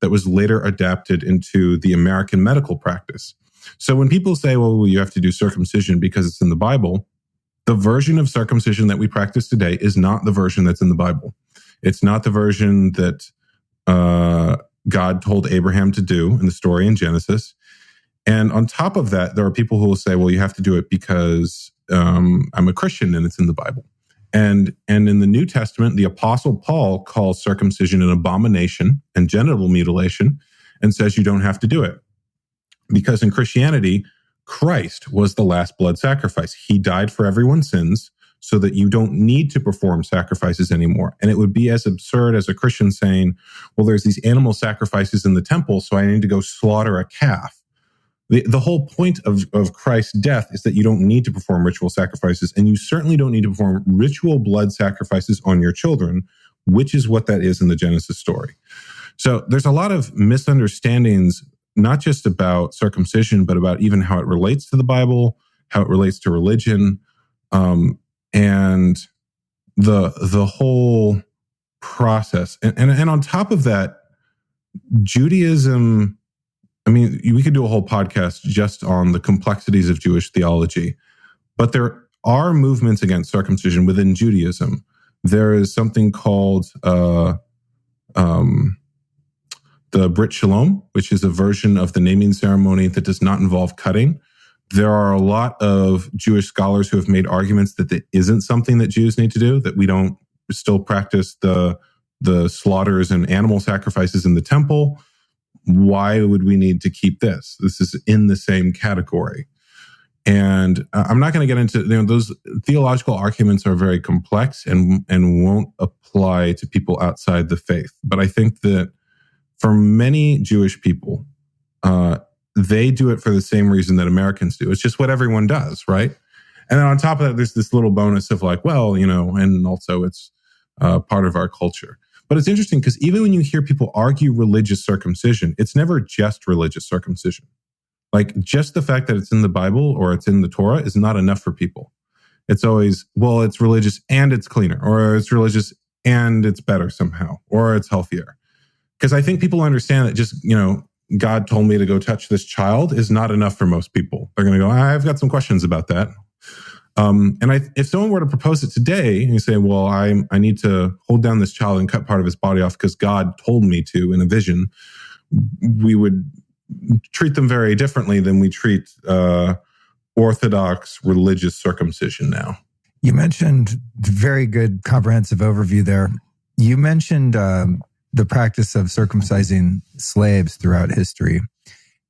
was later adapted into the American medical practice. So when people say, well, you have to do circumcision because it's in the Bible, the version of circumcision that we practice today is not the version that's in the Bible. It's not the version that God told Abraham to do in the story in Genesis. And on top of that, there are people who will say, well, you have to do it because I'm a Christian and it's in the Bible. And in the New Testament, the Apostle Paul calls circumcision an abomination and genital mutilation and says you don't have to do it. Because in Christianity, Christ was the last blood sacrifice. He died for everyone's sins so that you don't need to perform sacrifices anymore. And it would be as absurd as a Christian saying, well, there's these animal sacrifices in the temple, so I need to go slaughter a calf. The whole point of Christ's death is that you don't need to perform ritual sacrifices, and you certainly don't need to perform ritual blood sacrifices on your children, which is what that is in the Genesis story. So there's a lot of misunderstandings, not just about circumcision, but about even how it relates to the Bible, how it relates to religion, and the whole process. And on top of that, Judaism, I mean, we could do a whole podcast just on the complexities of Jewish theology, but there are movements against circumcision within Judaism. There is something called the Brit Shalom, which is a version of the naming ceremony that does not involve cutting. There are a lot of Jewish scholars who have made arguments that it isn't something that Jews need to do, that we don't still practice the slaughters and animal sacrifices in the temple. Why would we need to keep this? This is in the same category. And I'm not going to get into, those theological arguments are very complex and won't apply to people outside the faith. But I think that for many Jewish people, they do it for the same reason that Americans do. It's just what everyone does, right? And then on top of that, there's this little bonus of like, well, and also it's part of our culture. But it's interesting because even when you hear people argue religious circumcision, it's never just religious circumcision. Like just the fact that it's in the Bible or it's in the Torah is not enough for people. It's always, well, it's religious and it's cleaner, or it's religious and it's better somehow, or it's healthier. Because I think people understand that just, God told me to go touch this child is not enough for most people. They're going to go, I've got some questions about that. If someone were to propose it today and you say, well, I need to hold down this child and cut part of his body off because God told me to in a vision, we would treat them very differently than we treat Orthodox religious circumcision now. You mentioned very good comprehensive overview there. You mentioned the practice of circumcising slaves throughout history.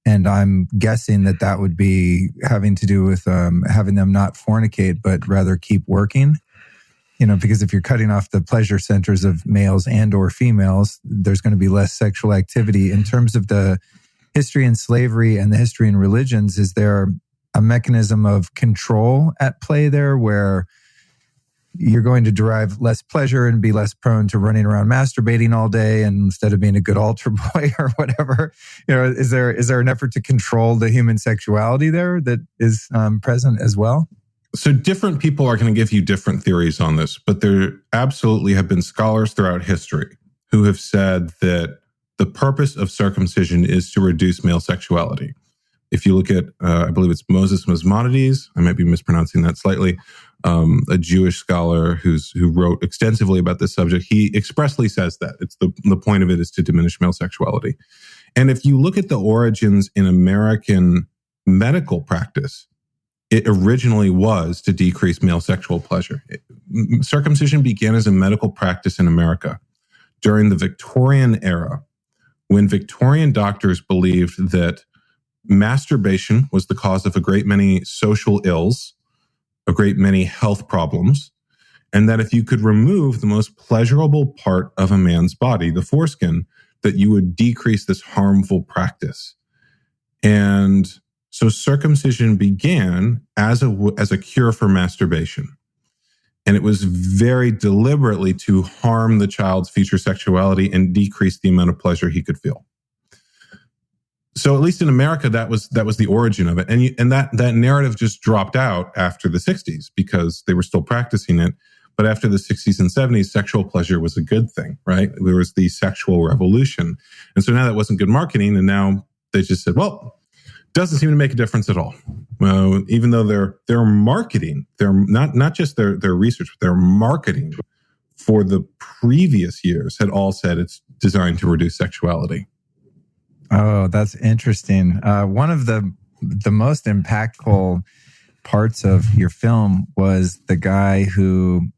And I'm guessing that would be having to do with having them not fornicate, but rather keep working. Because if you're cutting off the pleasure centers of males and or females, there's going to be less sexual activity. In terms of the history in slavery and the history in religions, is there a mechanism of control at play there where you're going to derive less pleasure and be less prone to running around masturbating all day, and instead of being a good altar boy or whatever, is there an effort to control the human sexuality there that is present as well? So different people are going to give you different theories on this, but there absolutely have been scholars throughout history who have said that the purpose of circumcision is to reduce male sexuality. If you look at, I believe it's Moses Maimonides, I might be mispronouncing that slightly, a Jewish scholar who wrote extensively about this subject, he expressly says that it's the point of it is to diminish male sexuality. And if you look at the origins in American medical practice, it originally was to decrease male sexual pleasure. Circumcision began as a medical practice in America during the Victorian era, when Victorian doctors believed that masturbation was the cause of a great many social ills, a great many health problems, and that if you could remove the most pleasurable part of a man's body, the foreskin, that you would decrease this harmful practice. And so circumcision began as a cure for masturbation. And it was very deliberately to harm the child's future sexuality and decrease the amount of pleasure he could feel. So at least in America, that was the origin of it. And that narrative just dropped out after the 60s because they were still practicing it. But after the 60s and 70s, sexual pleasure was a good thing, right? There was the sexual revolution. And so now that wasn't good marketing. And now they just said, well, doesn't seem to make a difference at all. Even though they're marketing, they're not just their research, but their marketing for the previous years had all said it's designed to reduce sexuality. Oh, that's interesting. One of the most impactful parts of your film was the guy who,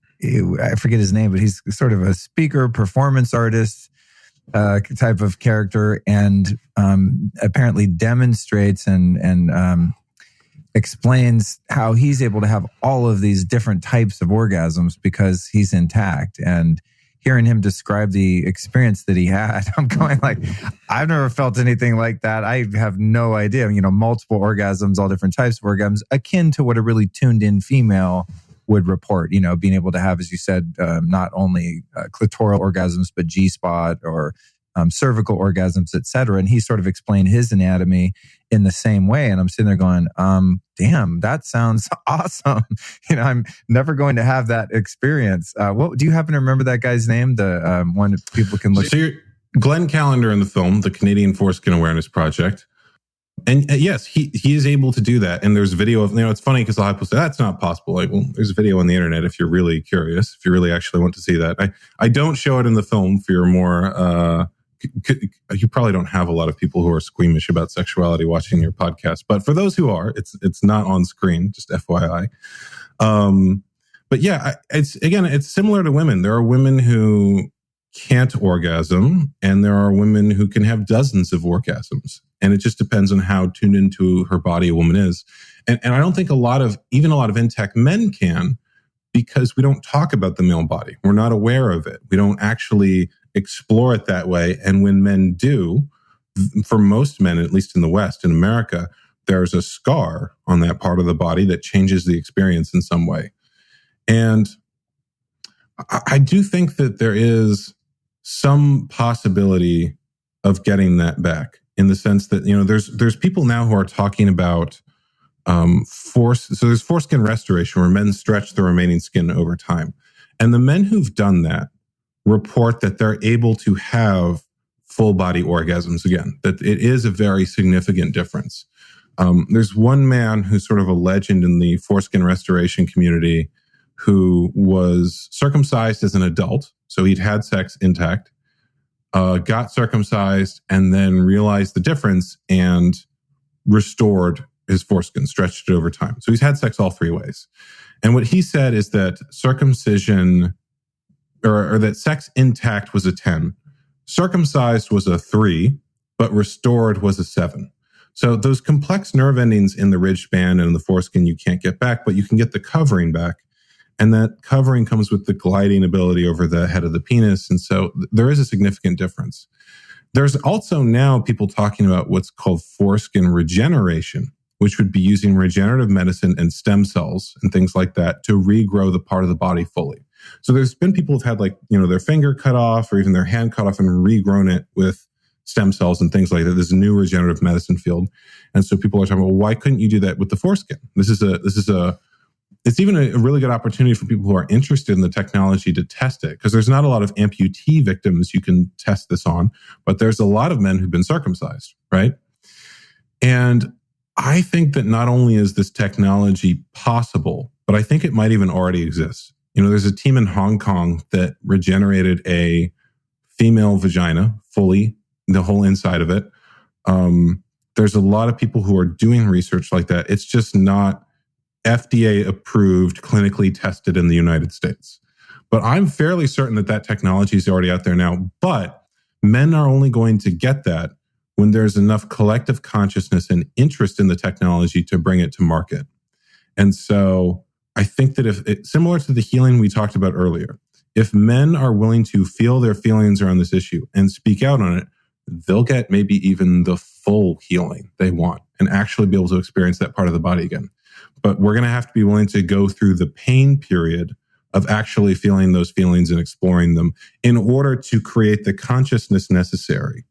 I forget his name, but he's sort of a speaker, performance artist type of character, and apparently demonstrates and explains how he's able to have all of these different types of orgasms because he's intact. And hearing him describe the experience that he had, I'm going like, I've never felt anything like that. I have no idea. Multiple orgasms, all different types of orgasms, akin to what a really tuned in female would report, being able to have, as you said, not only clitoral orgasms, but G-spot or cervical orgasms, et cetera. And he sort of explained his anatomy in the same way. And I'm sitting there going, damn, that sounds awesome. I'm never going to have that experience. What do you happen to remember that guy's name? The one that people can look. So you're Glenn Callender in the film, the Canadian Foreskin Awareness Project. And yes, he is able to do that. And there's video of, it's funny because a lot of people say that's not possible. Like, well, there's a video on the internet if you're really curious, if you really actually want to see that. I don't show it in the film for your more, you probably don't have a lot of people who are squeamish about sexuality watching your podcast, but for those who are, it's not on screen, just FYI. But yeah, it's similar to women. There are women who can't orgasm, and there are women who can have dozens of orgasms. And it just depends on how tuned into her body a woman is. And I don't think a lot of intact men can, because we don't talk about the male body. We're not aware of it. We don't actually explore it that way. And when men do, for most men, at least in the West, in America, there's a scar on that part of the body that changes the experience in some way. And I do think that there is some possibility of getting that back, in the sense that, there's people now who are talking about so there's foreskin restoration, where men stretch the remaining skin over time. And the men who've done that report that they're able to have full body orgasms again, that it is a very significant difference. There's one man who's sort of a legend in the foreskin restoration community who was circumcised as an adult. So he'd had sex intact, got circumcised, and then realized the difference and restored his foreskin, stretched it over time. So he's had sex all three ways. And what he said is that circumcision, or that sex intact was a 10, circumcised was a 3, but restored was a 7. So those complex nerve endings in the ridged band and in the foreskin you can't get back, but you can get the covering back. And that covering comes with the gliding ability over the head of the penis. And so there is a significant difference. There's also now people talking about what's called foreskin regeneration, which would be using regenerative medicine and stem cells and things like that to regrow the part of the body fully. So there's been people who've had their finger cut off or even their hand cut off and regrown it with stem cells and things like that. There's a new regenerative medicine field. And so people are talking about, well, why couldn't you do that with the foreskin? It's even a really good opportunity for people who are interested in the technology to test it, because there's not a lot of amputee victims you can test this on, but there's a lot of men who've been circumcised, right? And I think that not only is this technology possible, but I think it might even already exist. There's a team in Hong Kong that regenerated a female vagina fully, the whole inside of it. There's a lot of people who are doing research like that. It's just not FDA approved, clinically tested in the United States. But I'm fairly certain that technology is already out there now. But men are only going to get that when there's enough collective consciousness and interest in the technology to bring it to market. And so I think that similar to the healing we talked about earlier, if men are willing to feel their feelings around this issue and speak out on it, they'll get maybe even the full healing they want and actually be able to experience that part of the body again. But we're going to have to be willing to go through the pain period of actually feeling those feelings and exploring them in order to create the consciousness necessary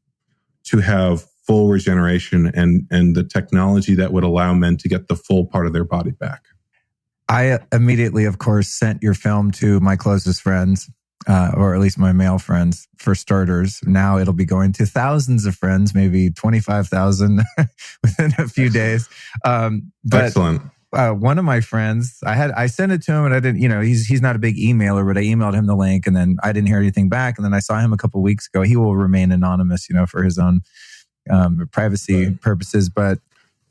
to have full regeneration and the technology that would allow men to get the full part of their body back. I immediately, of course, sent your film to my closest friends. or at least my male friends, for starters. Now it'll be going to thousands of friends, maybe 25,000 within a few days. But Excellent. One of my friends, I sent it to him, and I didn't, he's not a big emailer, but I emailed him the link, and then I didn't hear anything back. And then I saw him a couple of weeks ago. He will remain anonymous, for his own privacy purposes. But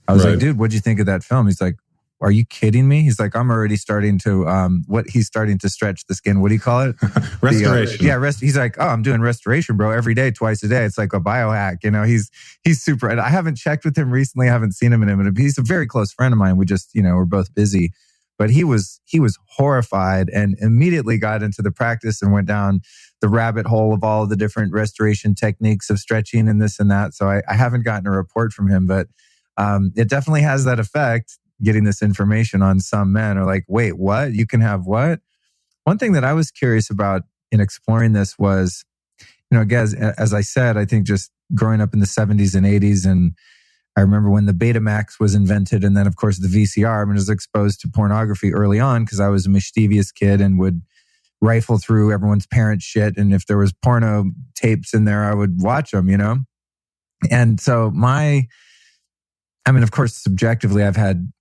I was like, dude, what'd you think of that film? He's like, are you kidding me? He's like, I'm already starting to, he's starting to stretch the skin. What do you call it? Restoration. He's like, oh, I'm doing restoration, bro, every day, twice a day. It's like a biohack. He's super, and I haven't checked with him recently. I haven't seen him in him. He's a very close friend of mine. We just, we're both busy, but he was horrified and immediately got into the practice and went down the rabbit hole of all of the different restoration techniques of stretching and this and that. So I haven't gotten a report from him, but it definitely has that effect. Getting this information on some men are like, wait, what? You can have what? One thing that I was curious about in exploring this was, again, as I said, I think just growing up in the 70s and 80s, and I remember when the Betamax was invented, and then of course the VCR. I was exposed to pornography early on because I was a mischievous kid and would rifle through everyone's parents' shit, and if there was porno tapes in there, I would watch them, And so of course, subjectively, I've had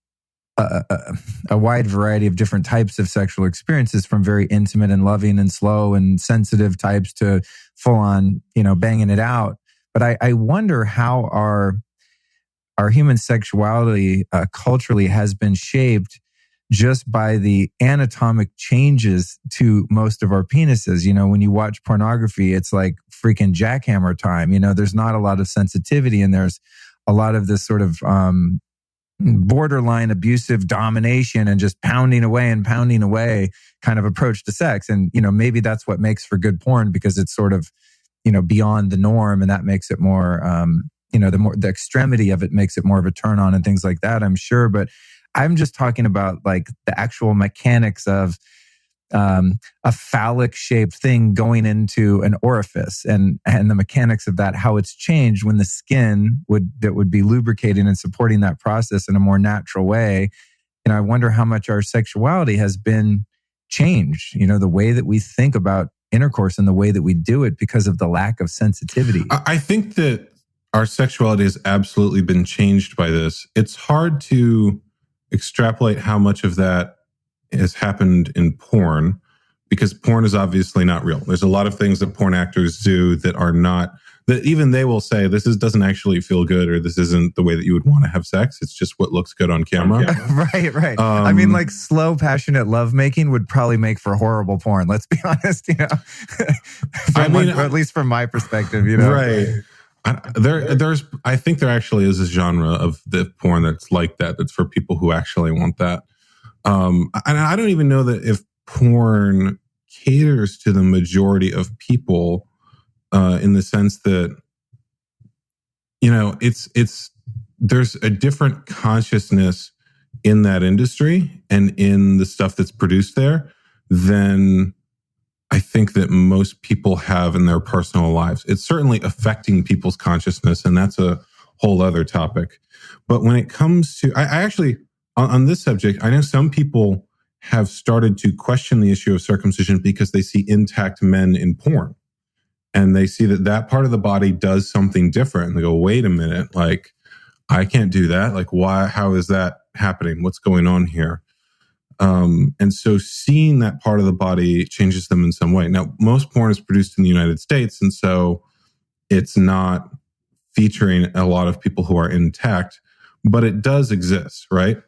a wide variety of different types of sexual experiences, from very intimate and loving and slow and sensitive types to full on, banging it out. But I wonder how our human sexuality culturally has been shaped just by the anatomic changes to most of our penises. When you watch pornography, it's like freaking jackhammer time. There's not a lot of sensitivity, and there's a lot of this sort of borderline abusive domination and just pounding away kind of approach to sex. And, maybe that's what makes for good porn, because it's sort of, beyond the norm, and that makes it more, the extremity of it makes it more of a turn on and things like that, I'm sure. But I'm just talking about like the actual mechanics of a phallic shaped thing going into an orifice, and the mechanics of that, how it's changed when the skin that would be lubricating and supporting that process in a more natural way. I wonder how much our sexuality has been changed, the way that we think about intercourse and the way that we do it because of the lack of sensitivity. I think that our sexuality has absolutely been changed by this. It's hard to extrapolate how much of that has happened in porn, because porn is obviously not real. There's a lot of things that porn actors do that are not, that even they will say, doesn't actually feel good, or this isn't the way that you would want to have sex. It's just what looks good on camera. Right. Like slow, passionate lovemaking would probably make for horrible porn. Let's be honest, at least from my perspective, Right. I think there actually is a genre of the porn that's like that. That's for people who actually want that. And I don't even know that if porn caters to the majority of people, in the sense that, there's a different consciousness in that industry and in the stuff that's produced there than I think that most people have in their personal lives. It's certainly affecting people's consciousness, and that's a whole other topic. But when it comes to, I actually, on this subject, I know some people have started to question the issue of circumcision because they see intact men in porn. And they see that part of the body does something different. And they go, wait a minute, like, I can't do that. Like, why? How is that happening? What's going on here? And so seeing that part of the body changes them in some way. Now, most porn is produced in the United States, and so it's not featuring a lot of people who are intact, but it does exist, right?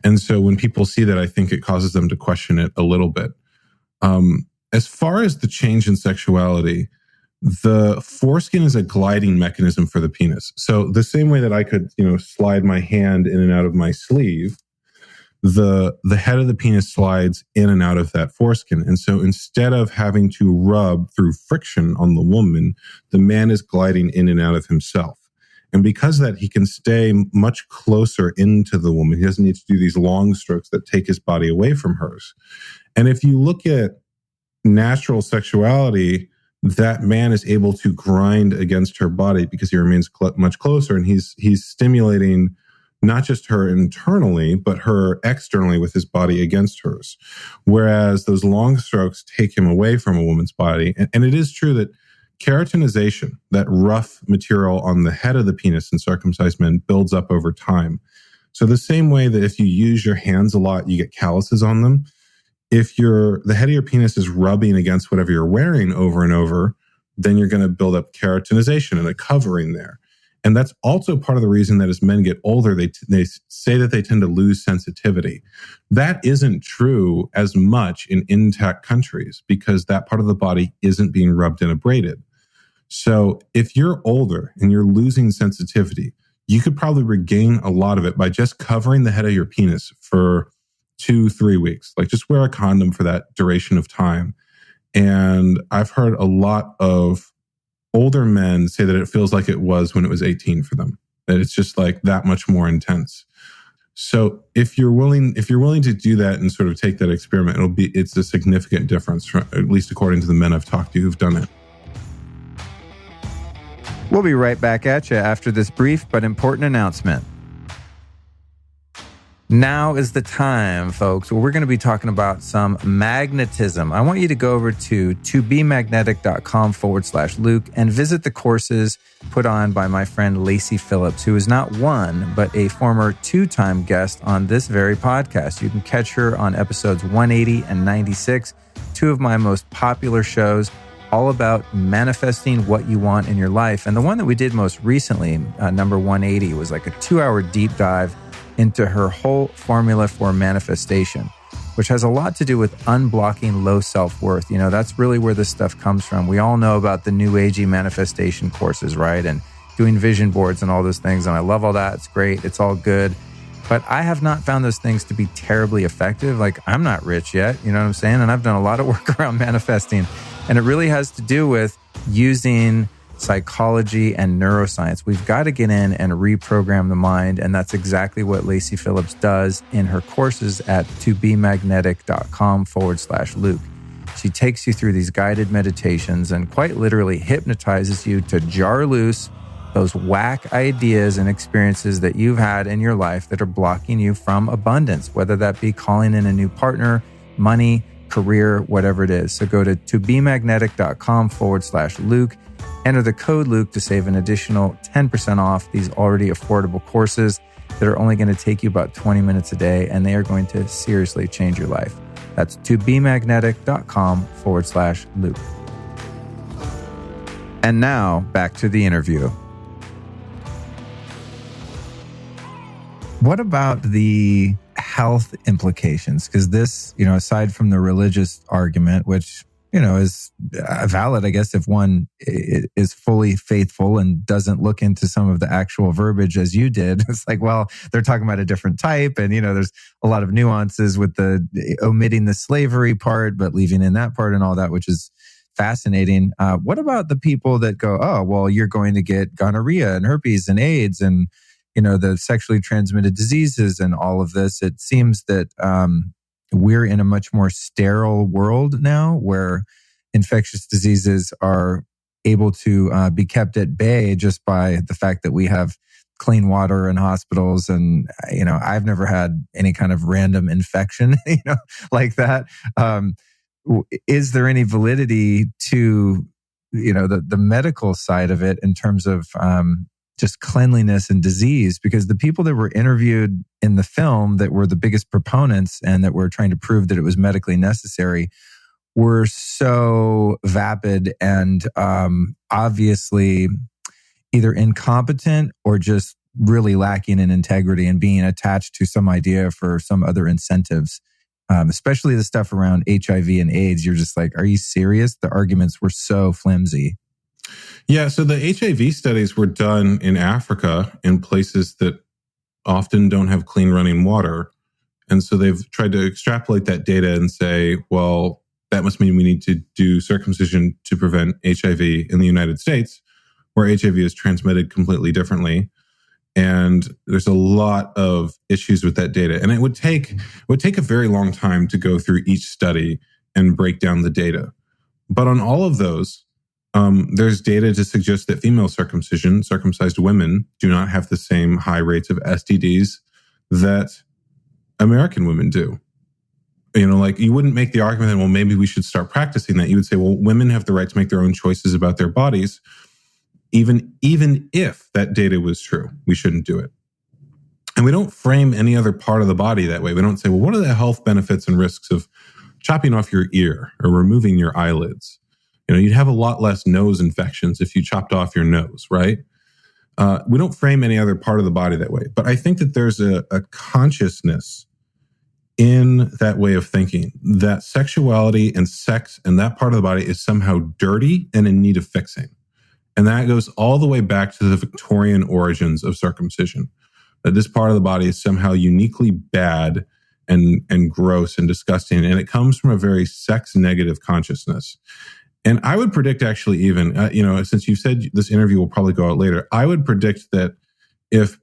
And so when people see that, I think it causes them to question it a little bit. As far as the change in sexuality, the foreskin is a gliding mechanism for the penis. So the same way that I could, slide my hand in and out of my sleeve, the head of the penis slides in and out of that foreskin. And so instead of having to rub through friction on the woman, the man is gliding in and out of himself. And because of that, he can stay much closer into the woman. He doesn't need to do these long strokes that take his body away from hers. And if you look at natural sexuality, that man is able to grind against her body because he remains much closer, and he's stimulating not just her internally, but her externally with his body against hers. Whereas those long strokes take him away from a woman's body. And it is true that keratinization, that rough material on the head of the penis in circumcised men, builds up over time. So the same way that if you use your hands a lot, you get calluses on them. If the head of your penis is rubbing against whatever you're wearing over and over, then you're going to build up keratinization and a covering there. And that's also part of the reason that as men get older, they say that they tend to lose sensitivity. That isn't true as much in intact countries because that part of the body isn't being rubbed and abraded. So if you're older and you're losing sensitivity, you could probably regain a lot of it by just covering the head of your penis for 2-3 weeks. Like just wear a condom for that duration of time. And I've heard a lot of older men say that it feels like it was when it was 18 for them, that it's just like that much more intense. So if you're willing to do that and sort of take that experiment, it's a significant difference, at least according to the men I've talked to who've done it. We'll be right back at you after this brief but important announcement. Now is the time, folks, where we're going to be talking about some magnetism. I want you to go over to tobemagnetic.com/Luke and visit the courses put on by my friend Lacey Phillips, who is not one, but a former 2-time guest on this very podcast. You can catch her on episodes 180 and 96, 2 of my most popular shows, all about manifesting what you want in your life. And the one that we did most recently, number 180, was like a 2-hour deep dive into her whole formula for manifestation, which has a lot to do with unblocking low self-worth. You know, that's really where this stuff comes from. We all know about the new agey manifestation courses, right? And doing vision boards and all those things. And I love all that. It's great. It's all good. But I have not found those things to be terribly effective. Like, I'm not rich yet, you know what I'm saying? And I've done a lot of work around manifesting. And it really has to do with using psychology and neuroscience. We've got to get in and reprogram the mind. And that's exactly what Lacey Phillips does in her courses at tobemagnetic.com/Luke. She takes you through these guided meditations and quite literally hypnotizes you to jar loose those whack ideas and experiences that you've had in your life that are blocking you from abundance, whether that be calling in a new partner, money, career, whatever it is. So go to tobemagnetic.com/Luke. Enter the code Luke to save an additional 10% off these already affordable courses that are only going to take you about 20 minutes a day, and they are going to seriously change your life. That's tobemagnetic.com/Luke. And now back to the interview. What about the health implications? Because this, you know, aside from the religious argument, which, you know, is valid, I guess, if one is fully faithful and doesn't look into some of the actual verbiage as you did. It's like, well, they're talking about a different type. And, you know, there's a lot of nuances with the omitting the slavery part, but leaving in that part and all that, which is fascinating. What about the people that go, oh, well, you're going to get gonorrhea and herpes and AIDS and, you know, the sexually transmitted diseases and all of this? It seems that we're in a much more sterile world now where infectious diseases are able to be kept at bay just by the fact that we have clean water in hospitals. And, you know, I've never had any kind of random infection, you know, like that. Is there any validity to, you know, the medical side of it in terms of just cleanliness and disease? Because the people that were interviewed in the film that were the biggest proponents and that were trying to prove that it was medically necessary were so vapid and obviously either incompetent or just really lacking in integrity and being attached to some idea for some other incentives, especially the stuff around HIV and AIDS. You're just like, are you serious? The arguments were so flimsy. Yeah, so the HIV studies were done in Africa in places that often don't have clean running water. And so they've tried to extrapolate that data and say, well, that must mean we need to do circumcision to prevent HIV in the United States, where HIV is transmitted completely differently. And there's a lot of issues with that data. And it would take a very long time to go through each study and break down the data. But on all of those, There's data to suggest that female circumcision, circumcised women, do not have the same high rates of STDs that American women do. Like you wouldn't make the argument that, well, maybe we should start practicing that. You would say, well, women have the right to make their own choices about their bodies. Even if that data was true, we shouldn't do it. And we don't frame any other part of the body that way. We don't say, well, what are the health benefits and risks of chopping off your ear or removing your eyelids? You'd have a lot less nose infections if you chopped off your nose, right? We don't frame any other part of the body that way. But I think that there's a consciousness in that way of thinking that sexuality and sex and that part of the body is somehow dirty and in need of fixing. And that goes all the way back to the Victorian origins of circumcision, that this part of the body is somehow uniquely bad and gross and disgusting. And it comes from a very sex negative consciousness. And I would predict actually even, since you said this interview will probably go out later, I would predict that if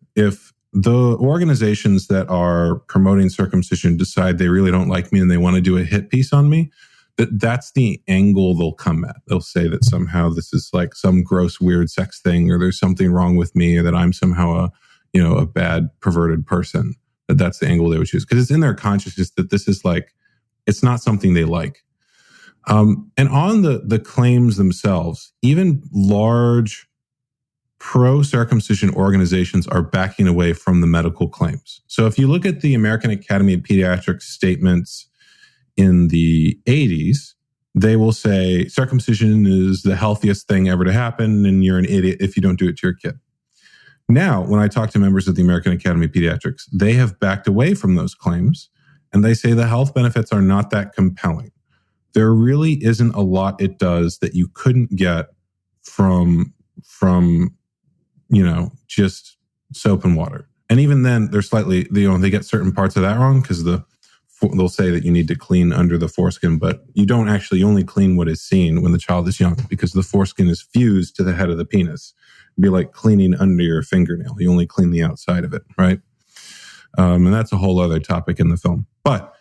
the organizations that are promoting circumcision decide they really don't like me and they want to do a hit piece on me, that's the angle they'll come at. They'll say that somehow this is like some gross, weird sex thing, or there's something wrong with me, or that I'm somehow a bad, perverted person. That's the angle they would choose. Because it's in their consciousness that this is like, it's not something they like. And on the claims themselves, even large pro-circumcision organizations are backing away from the medical claims. So if you look at the American Academy of Pediatrics statements in the 80s, they will say circumcision is the healthiest thing ever to happen, and you're an idiot if you don't do it to your kid. Now, when I talk to members of the American Academy of Pediatrics, they have backed away from those claims, and they say the health benefits are not that compelling. There really isn't a lot it does that you couldn't get from just soap and water. And even then, they're slightly, they get certain parts of that wrong because they'll say that you need to clean under the foreskin, but you don't actually, you only clean what is seen when the child is young because the foreskin is fused to the head of the penis. It'd be like cleaning under your fingernail. You only clean the outside of it, right? And that's a whole other topic in the film. But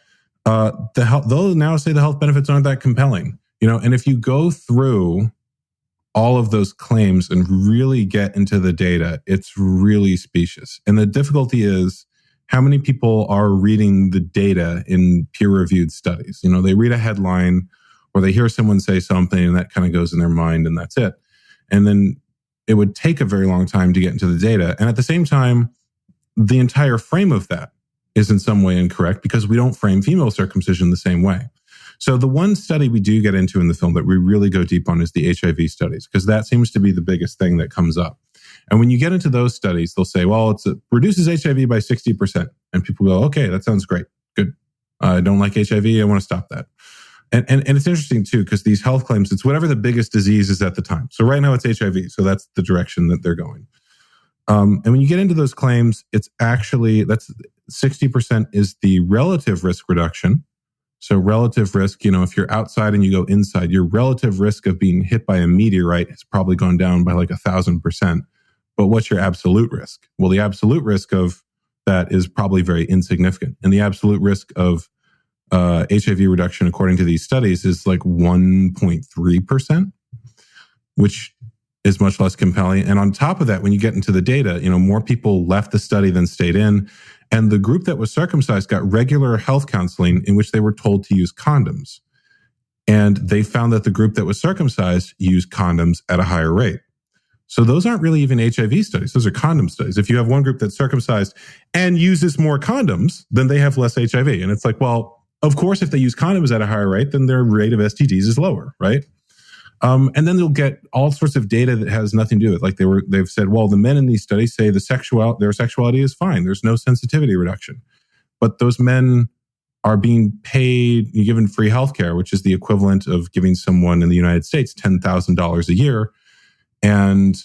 they'll now say the health benefits aren't that compelling, and if you go through all of those claims and really get into the data, it's really specious. And the difficulty is how many people are reading the data in peer-reviewed studies. They read a headline or they hear someone say something and that kind of goes in their mind and that's it. And then it would take a very long time to get into the data. And at the same time, the entire frame of that is in some way incorrect because we don't frame female circumcision the same way. So the one study we do get into in the film that we really go deep on is the HIV studies, because that seems to be the biggest thing that comes up. And when you get into those studies, they'll say, well, it reduces HIV by 60%. And people go, okay, that sounds great. Good. I don't like HIV. I want to stop that. And it's interesting too, because these health claims, it's whatever the biggest disease is at the time. So right now it's HIV. So that's the direction that they're going. And when you get into those claims, it's actually, that's 60% is the relative risk reduction. So relative risk, if you're outside and you go inside, your relative risk of being hit by a meteorite has probably gone down by like 1,000%. But what's your absolute risk? Well, the absolute risk of that is probably very insignificant. And the absolute risk of HIV reduction, according to these studies, is like 1.3%, which is much less compelling. And on top of that, when you get into the data, more people left the study than stayed in. And the group that was circumcised got regular health counseling in which they were told to use condoms. And they found that the group that was circumcised used condoms at a higher rate. So those aren't really even HIV studies. Those are condom studies. If you have one group that's circumcised and uses more condoms, then they have less HIV. And it's like, well, of course, if they use condoms at a higher rate, then their rate of STDs is lower, right? And then they'll get all sorts of data that has nothing to do with it. Like they've said, well, the men in these studies say their sexuality is fine. There's no sensitivity reduction. But those men are being paid, given free healthcare, which is the equivalent of giving someone in the United States $10,000 a year. And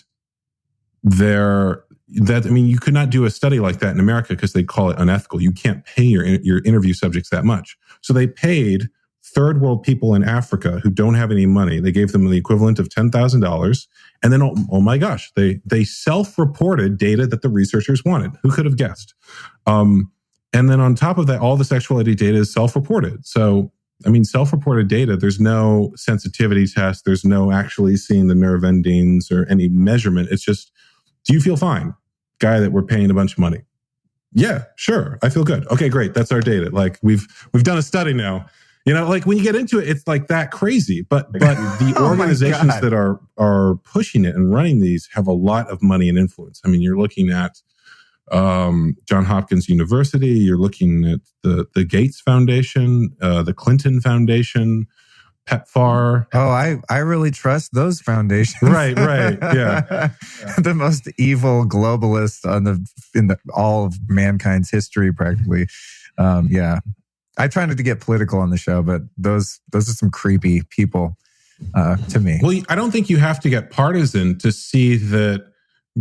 you could not do a study like that in America because they call it unethical. You can't pay your interview subjects that much. So they paid third world people in Africa who don't have any money. They gave them the equivalent of $10,000. And then, oh my gosh, they self-reported data that the researchers wanted. Who could have guessed? And then on top of that, all the sexuality data is self-reported. So I mean, self-reported data, there's no sensitivity test. There's no actually seeing the nerve endings or any measurement. It's just, do you feel fine? Guy that we're paying a bunch of money. Yeah, sure. I feel good. Okay, great. That's our data. Like we've done a study now. You know, like when you get into it, it's like that crazy. But the organizations that are pushing it and running these have a lot of money and influence. I mean, you're looking at Johns Hopkins University. You're looking at the Gates Foundation, the Clinton Foundation, PEPFAR. Oh, I really trust those foundations. Right, yeah. The most evil globalists in all of mankind's history, practically. Yeah, I try not to get political on the show, but those are some creepy people to me. Well, I don't think you have to get partisan to see that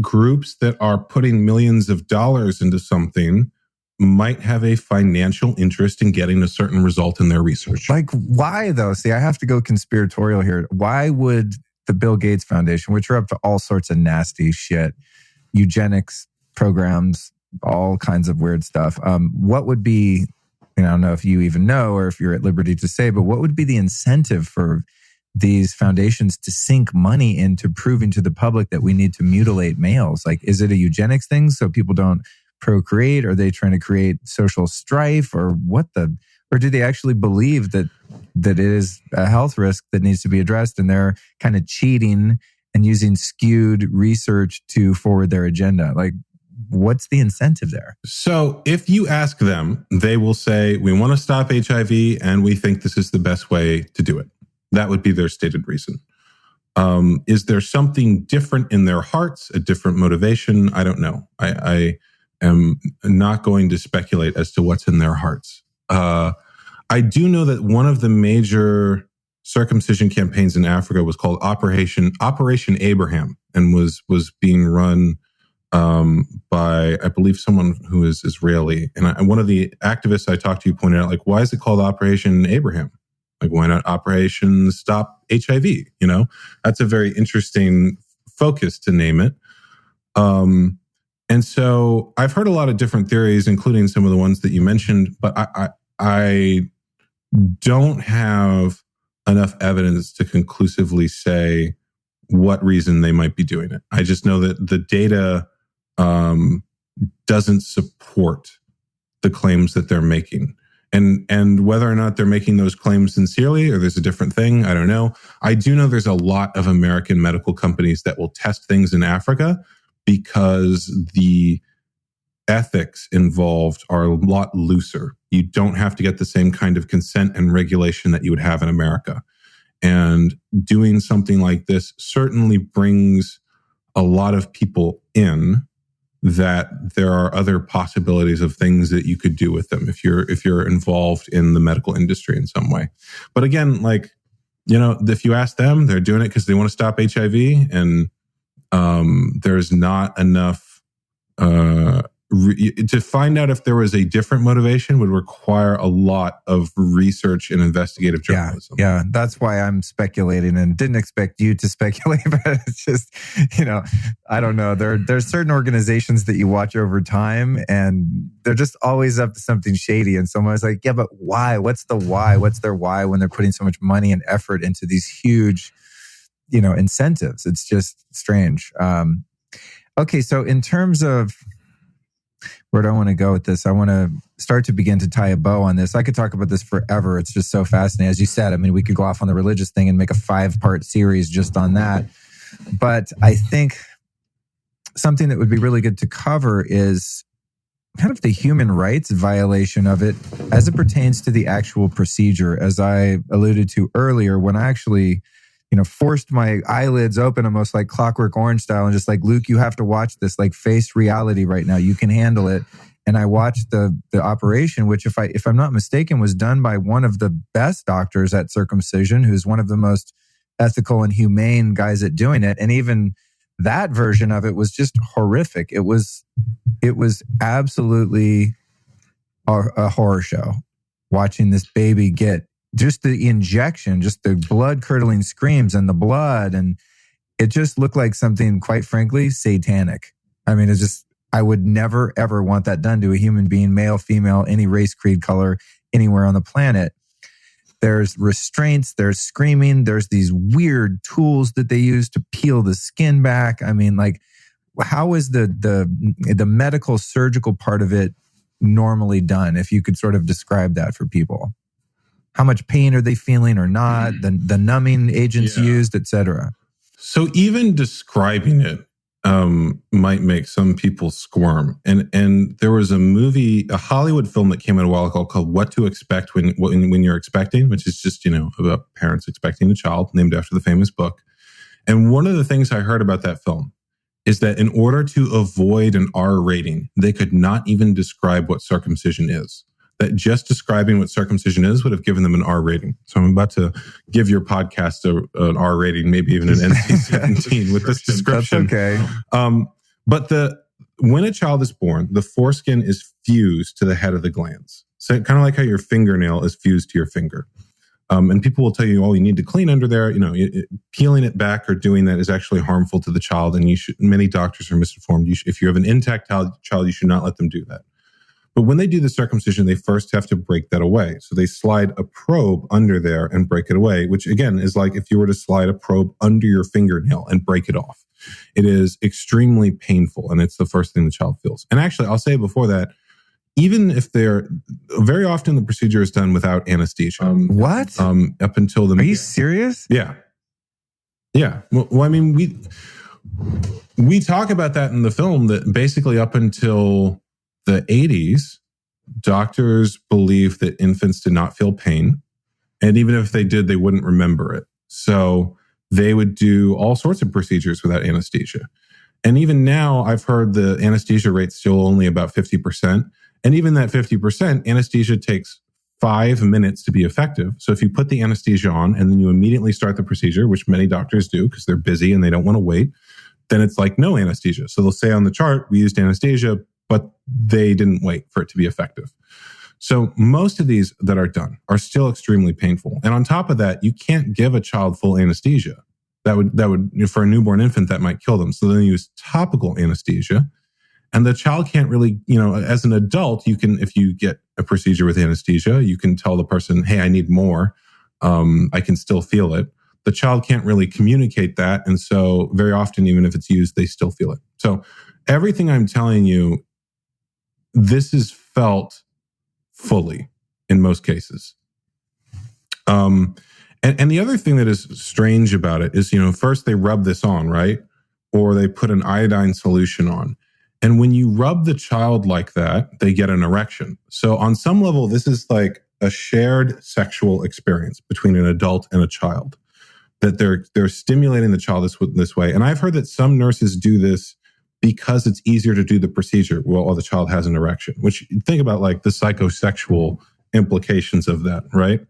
groups that are putting millions of dollars into something might have a financial interest in getting a certain result in their research. Like, why though? See, I have to go conspiratorial here. Why would the Bill Gates Foundation, which are up to all sorts of nasty shit, eugenics programs, all kinds of weird stuff, what would be, I don't know if you even know or if you're at liberty to say, but what would be the incentive for these foundations to sink money into proving to the public that we need to mutilate males? Like, is it a eugenics thing so people don't procreate? Are they trying to create social strife, or or do they actually believe that it is a health risk that needs to be addressed, and they're kind of cheating and using skewed research to forward their agenda? Like, what's the incentive there? So if you ask them, they will say, we want to stop HIV and we think this is the best way to do it. That would be their stated reason. Is there something different in their hearts, a different motivation? I don't know. I am not going to speculate as to what's in their hearts. I do know that one of the major circumcision campaigns in Africa was called Operation Abraham, and was being run by, I believe, someone who is Israeli. And one of the activists I talked to pointed out, like, why is it called Operation Abraham? Like, why not Operation Stop HIV? You know, that's a very interesting focus to name it. And so I've heard a lot of different theories, including some of the ones that you mentioned, but I don't have enough evidence to conclusively say what reason they might be doing it. I just know that the data doesn't support the claims that they're making. And whether or not they're making those claims sincerely or there's a different thing, I don't know. I do know there's a lot of American medical companies that will test things in Africa because the ethics involved are a lot looser. You don't have to get the same kind of consent and regulation that you would have in America. And doing something like this certainly brings a lot of people in, that there are other possibilities of things that you could do with them if you're involved in the medical industry in some way. But again, like, you know, if you ask them, they're doing it because they want to stop HIV, and there's not enough to find out if there was a different motivation would require a lot of research and investigative journalism. Yeah, that's why I'm speculating and didn't expect you to speculate, but it's just, you know, I don't know. There's certain organizations that you watch over time and they're just always up to something shady. And someone's like, yeah, but why? What's the why? What's their why when they're putting so much money and effort into these huge, you know, incentives? It's just strange. Okay, so in terms of where do I want to go with this? I want to start to begin to tie a bow on this. I could talk about this forever. It's just so fascinating. As you said, I mean, we could go off on the religious thing and make a 5-part series just on that. But I think something that would be really good to cover is kind of the human rights violation of it as it pertains to the actual procedure. As I alluded to earlier, when I actually, you know, forced my eyelids open almost like Clockwork Orange style and just like, Luke, you have to watch this, like, face reality right now. You can handle it. And I watched the operation, which if I'm not mistaken, was done by one of the best doctors at circumcision, who's one of the most ethical and humane guys at doing it. And even that version of it was just horrific. It was absolutely a horror show, watching this baby get just the injection, just the blood-curdling screams and the blood. And it just looked like something, quite frankly, satanic. I mean, it's just, I would never, ever want that done to a human being, male, female, any race, creed, color, anywhere on the planet. There's restraints, there's screaming, there's these weird tools that they use to peel the skin back. I mean, like, how is the medical surgical part of it normally done? If you could sort of describe that for people. How much pain are they feeling or not? The numbing agents used, etc. So even describing it might make some people squirm. And there was a Hollywood film that came out a while ago called What to Expect When You're Expecting, which is just, about parents expecting a child, named after the famous book. And one of the things I heard about that film is that in order to avoid an R rating, they could not even describe what circumcision is. That just describing what circumcision is would have given them an R rating. So I'm about to give your podcast an R rating, maybe even an NC-17 with this description. That's okay. But when a child is born, the foreskin is fused to the head of the glands. So kind of like how your fingernail is fused to your finger. And people will tell you, oh, you need to clean under there. Peeling it back or doing that is actually harmful to the child. And many doctors are misinformed. If you have an intact child, you should not let them do that. But when they do the circumcision, they first have to break that away. So they slide a probe under there and break it away, which again is like if you were to slide a probe under your fingernail and break it off. It is extremely painful, and it's the first thing the child feels. And actually, I'll say before that, even if very often the procedure is done without anesthesia. What? Up until Are you serious? Yeah. Yeah. Well, I mean, we talk about that in the film, that basically up until the 80s, doctors believed that infants did not feel pain. And even if they did, they wouldn't remember it. So they would do all sorts of procedures without anesthesia. And even now, I've heard the anesthesia rate's still only about 50%. And even that 50%, anesthesia takes 5 minutes to be effective. So if you put the anesthesia on and then you immediately start the procedure, which many doctors do because they're busy and they don't want to wait, then it's like no anesthesia. So they'll say on the chart, we used anesthesia, but they didn't wait for it to be effective. So most of these that are done are still extremely painful. And on top of that, you can't give a child full anesthesia. That would for a newborn infant, that might kill them. So then you use topical anesthesia. And the child can't really, as an adult, you can, if you get a procedure with anesthesia, you can tell the person, hey, I need more. I can still feel it. The child can't really communicate that. And so very often, even if it's used, they still feel it. So everything I'm telling you, this is felt fully in most cases. And the other thing that is strange about it is, first they rub this on, right? Or they put an iodine solution on. And when you rub the child like that, they get an erection. So on some level, this is like a shared sexual experience between an adult and a child, that they're stimulating the child this way. And I've heard that some nurses do this because it's easier to do the procedure while the child has an erection, which think about like the psychosexual implications of that, right?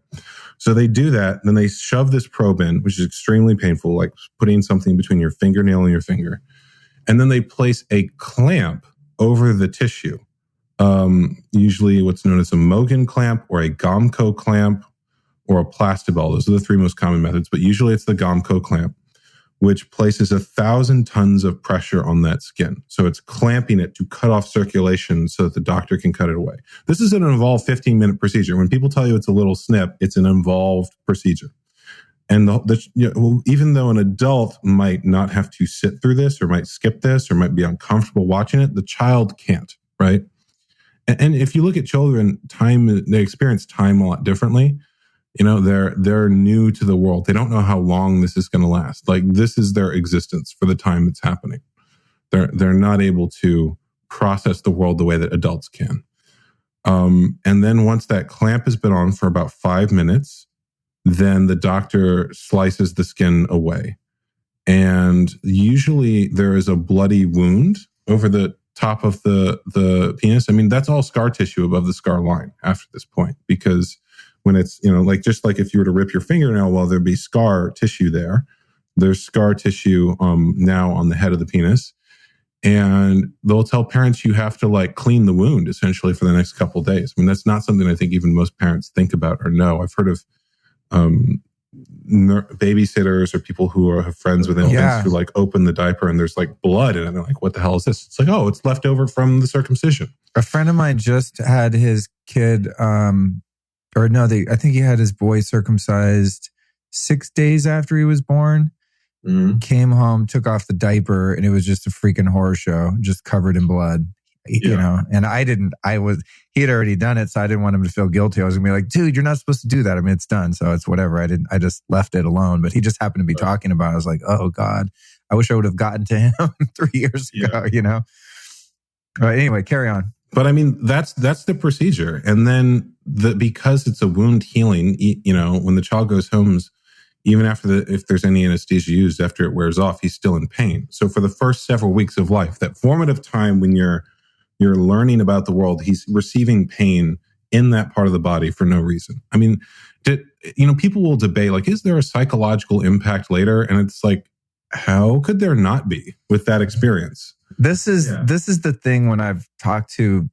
So they do that, then they shove this probe in, which is extremely painful, like putting something between your fingernail and your finger. And then they place a clamp over the tissue, usually what's known as a Mogan clamp or a Gomco clamp or a Plastibell. Those are the 3 most common methods, but usually it's the Gomco clamp, which places 1,000 tons of pressure on that skin. So it's clamping it to cut off circulation so that the doctor can cut it away. This is an involved 15-minute procedure. When people tell you it's a little snip, it's an involved procedure. And even though an adult might not have to sit through this or might skip this or might be uncomfortable watching it, the child can't, right? And if you look at children, they experience time a lot differently. They're new to the world. They don't know how long this is going to last. Like this is their existence for the time it's happening. They're not able to process the world the way that adults can. And then once that clamp has been on for about 5 minutes, then the doctor slices the skin away. And usually there is a bloody wound over the top of the penis. I mean, that's all scar tissue above the scar line after this point, because when it's, just like if you were to rip your fingernail, well, there'd be scar tissue there. There's scar tissue now on the head of the penis. And they'll tell parents you have to clean the wound essentially for the next couple of days. I mean, that's not something I think even most parents think about or know. I've heard of babysitters or people who have friends with infants who open the diaper and there's blood in it. And they're like, what the hell is this? It's it's left over from the circumcision. A friend of mine just had his kid, I think he had his boy circumcised 6 days after he was born. Mm-hmm. Came home, took off the diaper, and it was just a freaking horror show, just covered in blood. You know, and he had already done it, so I didn't want him to feel guilty. I was gonna be like, dude, you're not supposed to do that. I mean, it's done, so it's whatever. I just left it alone. But he just happened to be talking about it. I was like, oh God, I wish I would have gotten to him 3 years ago, you know? Anyway, carry on. But I mean, that's the procedure. And then because it's a wound healing, you know, when the child goes home, even after if there's any anesthesia used, after it wears off, he's still in pain. So for the first several weeks of life, that formative time when you're learning about the world, he's receiving pain in that part of the body for no reason. I mean, people will debate, like, is there a psychological impact later? And it's like, how could there not be with that experience? This is the thing when I've talked to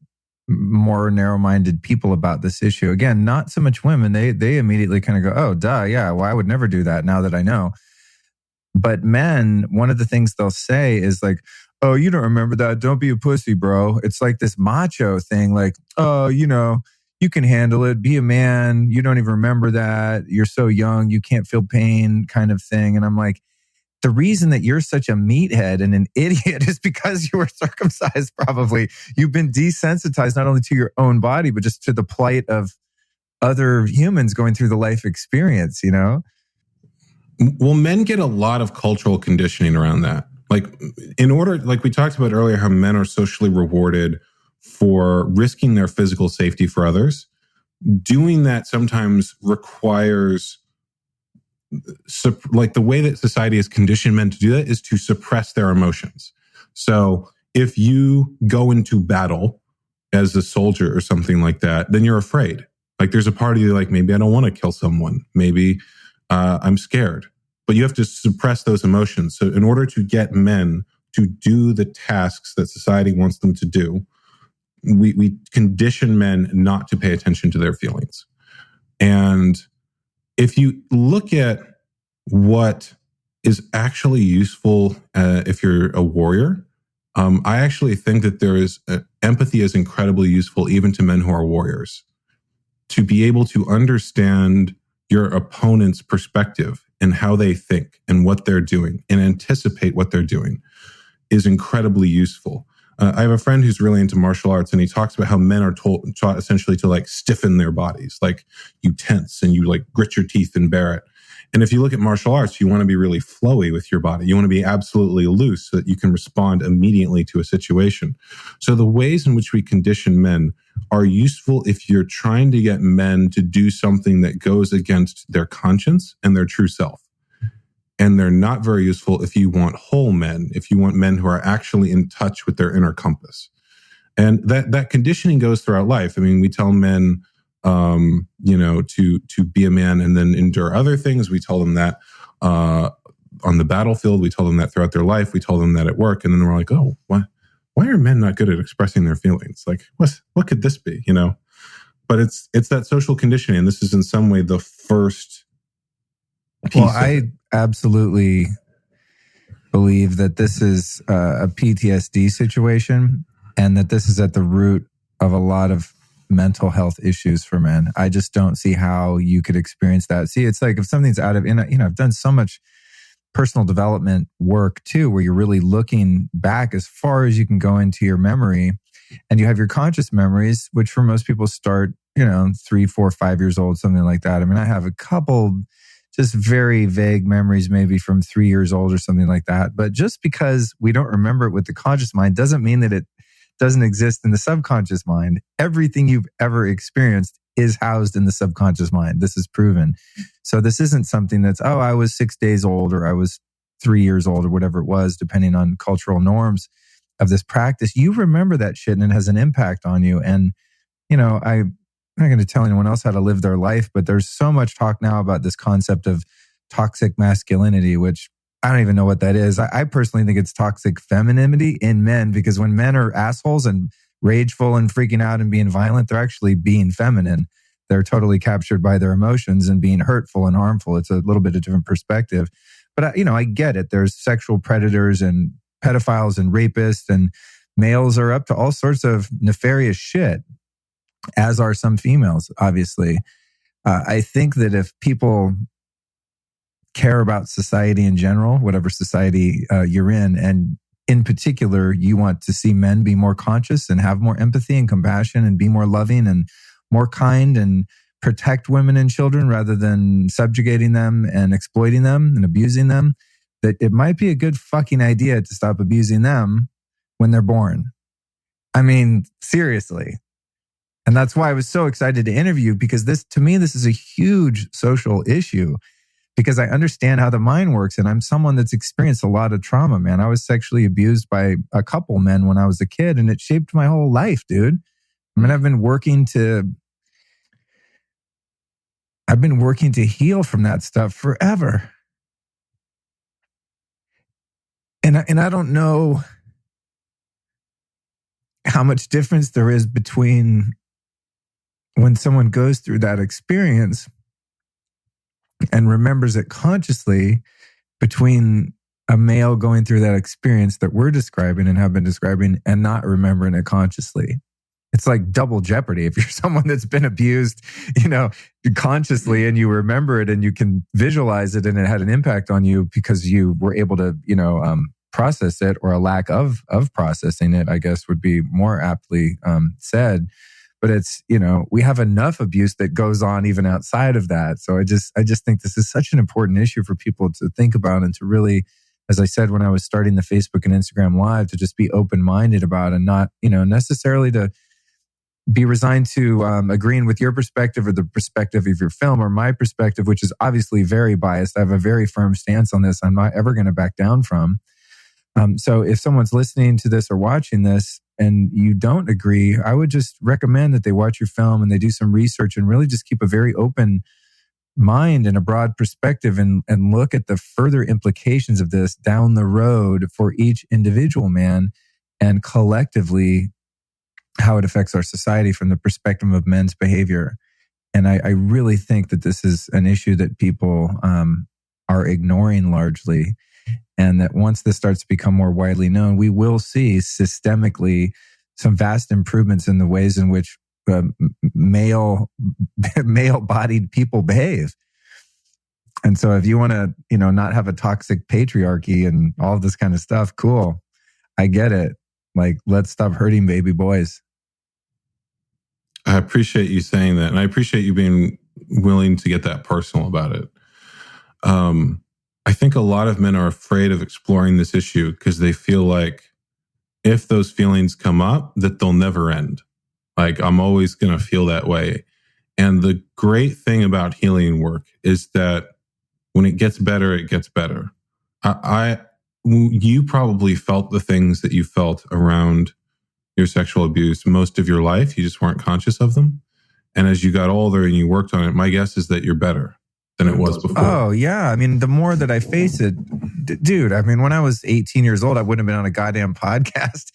more narrow-minded people about this issue. Again, not so much women. They immediately kind of go, oh, duh, yeah, well, I would never do that now that I know. But men, one of the things they'll say is like, oh, you don't remember that. Don't be a pussy, bro. It's like this macho thing, like, oh, you know, you can handle it. Be a man. You don't even remember that. You're so young. You can't feel pain kind of thing. And I'm like, the reason that you're such a meathead and an idiot is because you were circumcised, probably. You've been desensitized not only to your own body, but just to the plight of other humans going through the life experience, you know? Well, men get a lot of cultural conditioning around that. Like, like we talked about earlier, how men are socially rewarded for risking their physical safety for others. Doing that sometimes requires, like, the way that society has conditioned men to do that is to suppress their emotions. So if you go into battle as a soldier or something like that, then you're afraid. Like, there's a part of you like, maybe I don't want to kill someone. Maybe I'm scared. But you have to suppress those emotions. So in order to get men to do the tasks that society wants them to do, we condition men not to pay attention to their feelings. And if you look at what is actually useful if you're a warrior, I actually think that empathy is incredibly useful even to men who are warriors. To be able to understand your opponent's perspective and how they think and what they're doing and anticipate what they're doing is incredibly useful. I have a friend who's really into martial arts, and he talks about how men are taught essentially to, like, stiffen their bodies. Like, you tense and you, like, grit your teeth and bear it. And if you look at martial arts, you want to be really flowy with your body. You want to be absolutely loose so that you can respond immediately to a situation. So the ways in which we condition men are useful if you're trying to get men to do something that goes against their conscience and their true self. And they're not very useful if you want whole men, if you want men who are actually in touch with their inner compass. And that conditioning goes throughout life. I mean, we tell men, to be a man and then endure other things. We tell them that on the battlefield. We tell them that throughout their life. We tell them that at work. And then we're like, oh, why are men not good at expressing their feelings? Like, what could this be? You know? But it's that social conditioning. And this is in some way the first piece. Well, I absolutely believe that this is a PTSD situation and that this is at the root of a lot of mental health issues for men. I just don't see how you could experience that. See, it's like if something's out of, I've done so much personal development work too, where you're really looking back as far as you can go into your memory, and you have your conscious memories, which for most people start, 3, 4, 5 years old, something like that. I mean, I have a couple just very vague memories, maybe from 3 years old or something like that. But just because we don't remember it with the conscious mind doesn't mean that it doesn't exist in the subconscious mind. Everything you've ever experienced is housed in the subconscious mind. This is proven. So this isn't something that's, oh, I was 6 days old or I was 3 years old or whatever it was, depending on cultural norms of this practice. You remember that shit and it has an impact on you. And, I'm not going to tell anyone else how to live their life, but there's so much talk now about this concept of toxic masculinity, which I don't even know what that is. I personally think it's toxic femininity in men, because when men are assholes and rageful and freaking out and being violent, they're actually being feminine. They're totally captured by their emotions and being hurtful and harmful. It's a little bit of a different perspective. But, I get it. There's sexual predators and pedophiles and rapists, and males are up to all sorts of nefarious shit, as are some females, obviously. I think that if people care about society in general, whatever society you're in, and in particular, you want to see men be more conscious and have more empathy and compassion and be more loving and more kind and protect women and children rather than subjugating them and exploiting them and abusing them, that it might be a good fucking idea to stop abusing them when they're born. I mean, seriously. And that's why I was so excited to interview, because to me, this is a huge social issue, because I understand how the mind works. And I'm someone that's experienced a lot of trauma, man. I was sexually abused by a couple men when I was a kid, and it shaped my whole life, dude. I mean, I've been working to heal from that stuff forever. And I don't know how much difference there is between when someone goes through that experience and remembers it consciously, between a male going through that experience that we're describing and have been describing and not remembering it consciously. It's like double jeopardy. If you're someone that's been abused, consciously, and you remember it and you can visualize it and it had an impact on you because you were able to, process it, or a lack of processing it, I guess would be more aptly said. But it's, we have enough abuse that goes on even outside of that. So I just think this is such an important issue for people to think about, and to really, as I said when I was starting the Facebook and Instagram Live, to just be open-minded about, and not, necessarily to be resigned to agreeing with your perspective or the perspective of your film or my perspective, which is obviously very biased. I have a very firm stance on this. I'm not ever going to back down from. So if someone's listening to this or watching this and you don't agree, I would just recommend that they watch your film and they do some research and really just keep a very open mind and a broad perspective, and look at the further implications of this down the road for each individual man, and collectively how it affects our society from the perspective of men's behavior. And I really think that this is an issue that people are ignoring largely. And that once this starts to become more widely known, we will see systemically some vast improvements in the ways in which male-bodied people behave. And so if you want to, not have a toxic patriarchy and all of this kind of stuff, cool. I get it. Like, let's stop hurting baby boys. I appreciate you saying that. And I appreciate you being willing to get that personal about it. I think a lot of men are afraid of exploring this issue because they feel like if those feelings come up, that they'll never end. Like, I'm always going to feel that way. And the great thing about healing work is that when it gets better, it gets better. You probably felt the things that you felt around your sexual abuse most of your life. You just weren't conscious of them. And as you got older and you worked on it, my guess is that you're better than it was before. Oh, yeah. I mean, the more that I face it, dude, I mean, when I was 18 years old, I wouldn't have been on a goddamn podcast,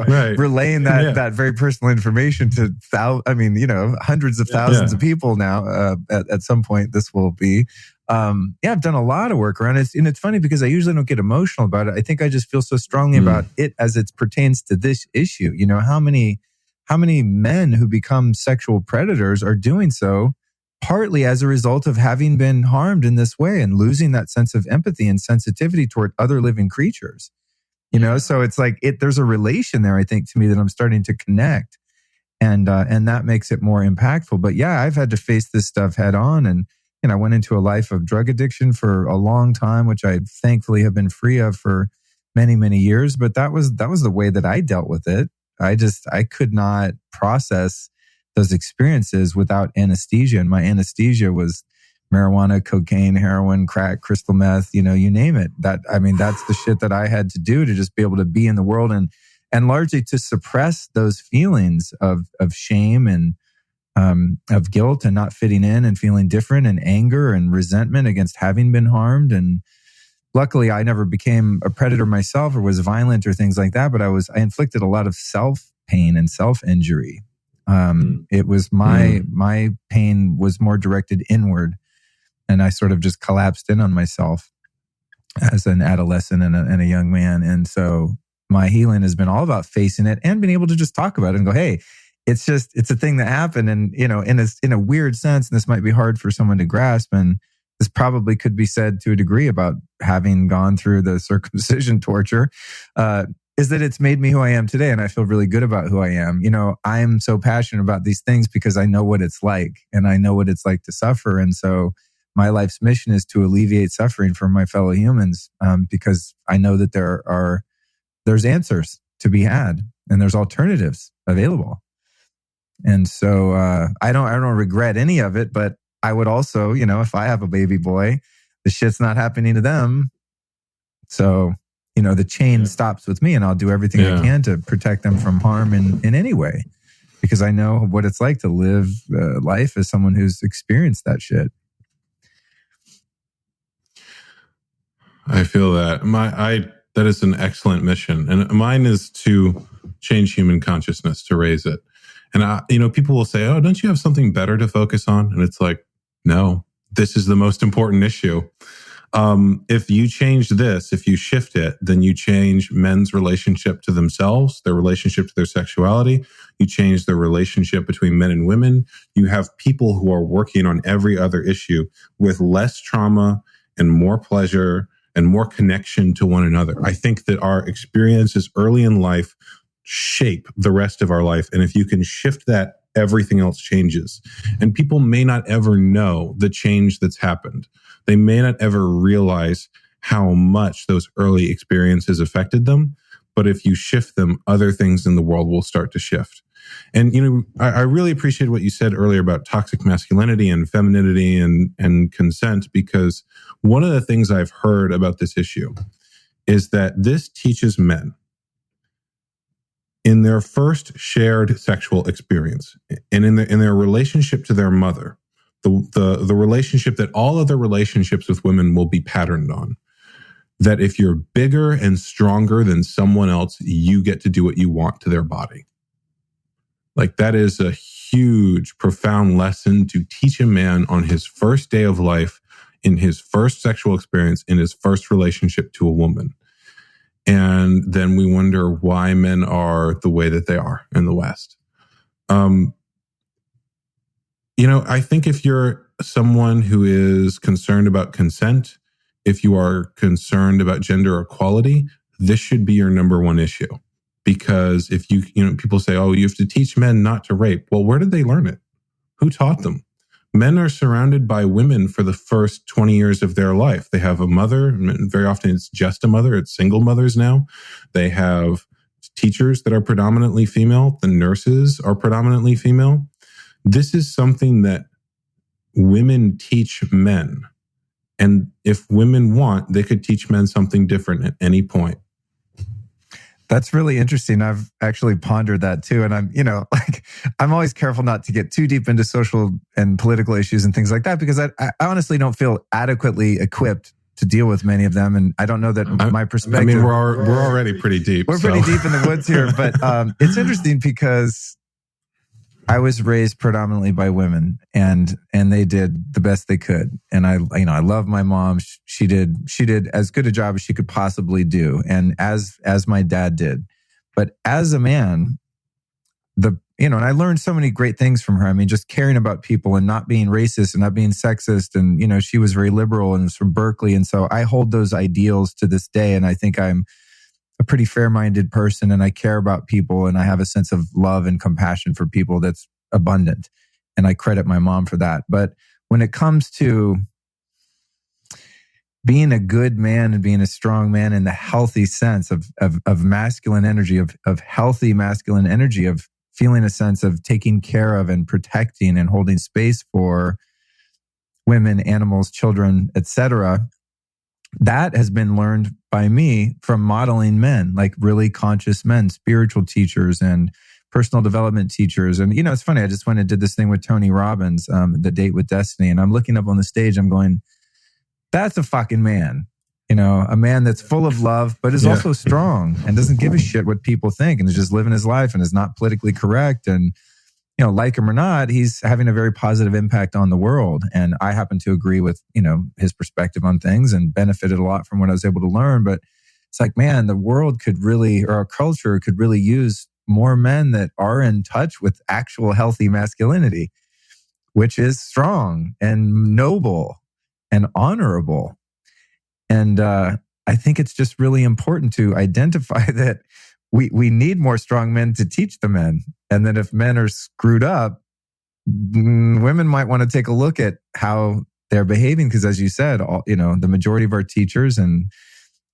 right. relaying that very personal information to hundreds of thousands of people now. At some point, this will be. I've done a lot of work around it. And it's funny because I usually don't get emotional about it. I think I just feel so strongly about it as it pertains to this issue. How many men who become sexual predators are doing so partly as a result of having been harmed in this way and losing that sense of empathy and sensitivity toward other living creatures. So it's like there's a relation there, I think, to me, that I'm starting to connect, and that makes it more impactful. But yeah, I've had to face this stuff head on, and I went into a life of drug addiction for a long time, which I thankfully have been free of for many, many years. But that was the way that I dealt with it. I could not process those experiences without anesthesia. And my anesthesia was marijuana, cocaine, heroin, crack, crystal meth, you name it. That's the shit that I had to do to just be able to be in the world, and largely to suppress those feelings of shame and of guilt and not fitting in and feeling different, and anger and resentment against having been harmed. And luckily, I never became a predator myself or was violent or things like that, but I inflicted a lot of self-pain and self-injury. It was my pain was more directed inward, and I sort of just collapsed in on myself as an adolescent and a young man. And so my healing has been all about facing it and being able to just talk about it and go, hey, it's a thing that happened. And, in a weird sense, and this might be hard for someone to grasp, and this probably could be said to a degree about having gone through the circumcision torture, is that it's made me who I am today. And I feel really good about who I am. I'm so passionate about these things because I know what it's like, and I know what it's like to suffer. And so my life's mission is to alleviate suffering for my fellow humans, because I know that there's answers to be had, and there's alternatives available. And so I don't regret any of it, but I would also, if I have a baby boy, the shit's not happening to them. So, the chain stops with me, and I'll do everything I can to protect them from harm in any way, because I know what it's like to live life as someone who's experienced that shit. I feel that. That is an excellent mission. And mine is to change human consciousness, to raise it. And people will say, "Oh, don't you have something better to focus on?" And it's like, no, this is the most important issue. If you change this, if you shift it, then you change men's relationship to themselves, their relationship to their sexuality. You change the relationship between men and women. You have people who are working on every other issue with less trauma and more pleasure and more connection to one another. I think that our experiences early in life shape the rest of our life. And if you can shift that, everything else changes. And people may not ever know the change that's happened. They may not ever realize how much those early experiences affected them. But if you shift them, other things in the world will start to shift. And, I really appreciate what you said earlier about toxic masculinity and femininity and consent, because one of the things I've heard about this issue is that this teaches men in their first shared sexual experience and in their relationship to their mother, the relationship that all other relationships with women will be patterned on, that if you're bigger and stronger than someone else, you get to do what you want to their body. Like, that is a huge, profound lesson to teach a man on his first day of life, in his first sexual experience, in his first relationship to a woman. And then we wonder why men are the way that they are in the West. I think if you're someone who is concerned about consent, if you are concerned about gender equality, this should be your number one issue. Because if people say, "Oh, you have to teach men not to rape." Well, where did they learn it? Who taught them? Men are surrounded by women for the first 20 years of their life. They have a mother. Very often it's just a mother. It's single mothers now. They have teachers that are predominantly female. The nurses are predominantly female. This is something that women teach men. And if women want, they could teach men something different at any point. That's really interesting. I've actually pondered that too. And I'm always careful not to get too deep into social and political issues and things like that, because I honestly don't feel adequately equipped to deal with many of them. And I don't know that my perspective... I mean, we're already pretty deep. We're pretty deep in the woods here. But it's interesting because I was raised predominantly by women, and they did the best they could. And I love my mom. She did as good a job as she could possibly do, and as my dad did. But as a man, and I learned so many great things from her. I mean, just caring about people and not being racist and not being sexist. And she was very liberal and was from Berkeley, and so I hold those ideals to this day. And I think I'm a pretty fair-minded person, and I care about people, and I have a sense of love and compassion for people that's abundant. And I credit my mom for that. But when it comes to being a good man and being a strong man in the healthy sense of masculine energy, of healthy masculine energy, of feeling a sense of taking care of and protecting and holding space for women, animals, children, etc., that has been learned by me from modeling men, like really conscious men, spiritual teachers and personal development teachers. And, it's funny, I just went and did this thing with Tony Robbins, The Date with Destiny. And I'm looking up on the stage, I'm going, that's a fucking man. A man that's full of love, but is also strong and doesn't give a shit what people think and is just living his life and is not politically correct. And, like him or not, he's having a very positive impact on the world. And I happen to agree with, his perspective on things and benefited a lot from what I was able to learn. But it's like, man, the world could really, or our culture could really use more men that are in touch with actual healthy masculinity, which is strong and noble and honorable. And I think it's just really important to identify that we need more strong men to teach the men. And that if men are screwed up, women might want to take a look at how they're behaving. Because as you said, the majority of our teachers and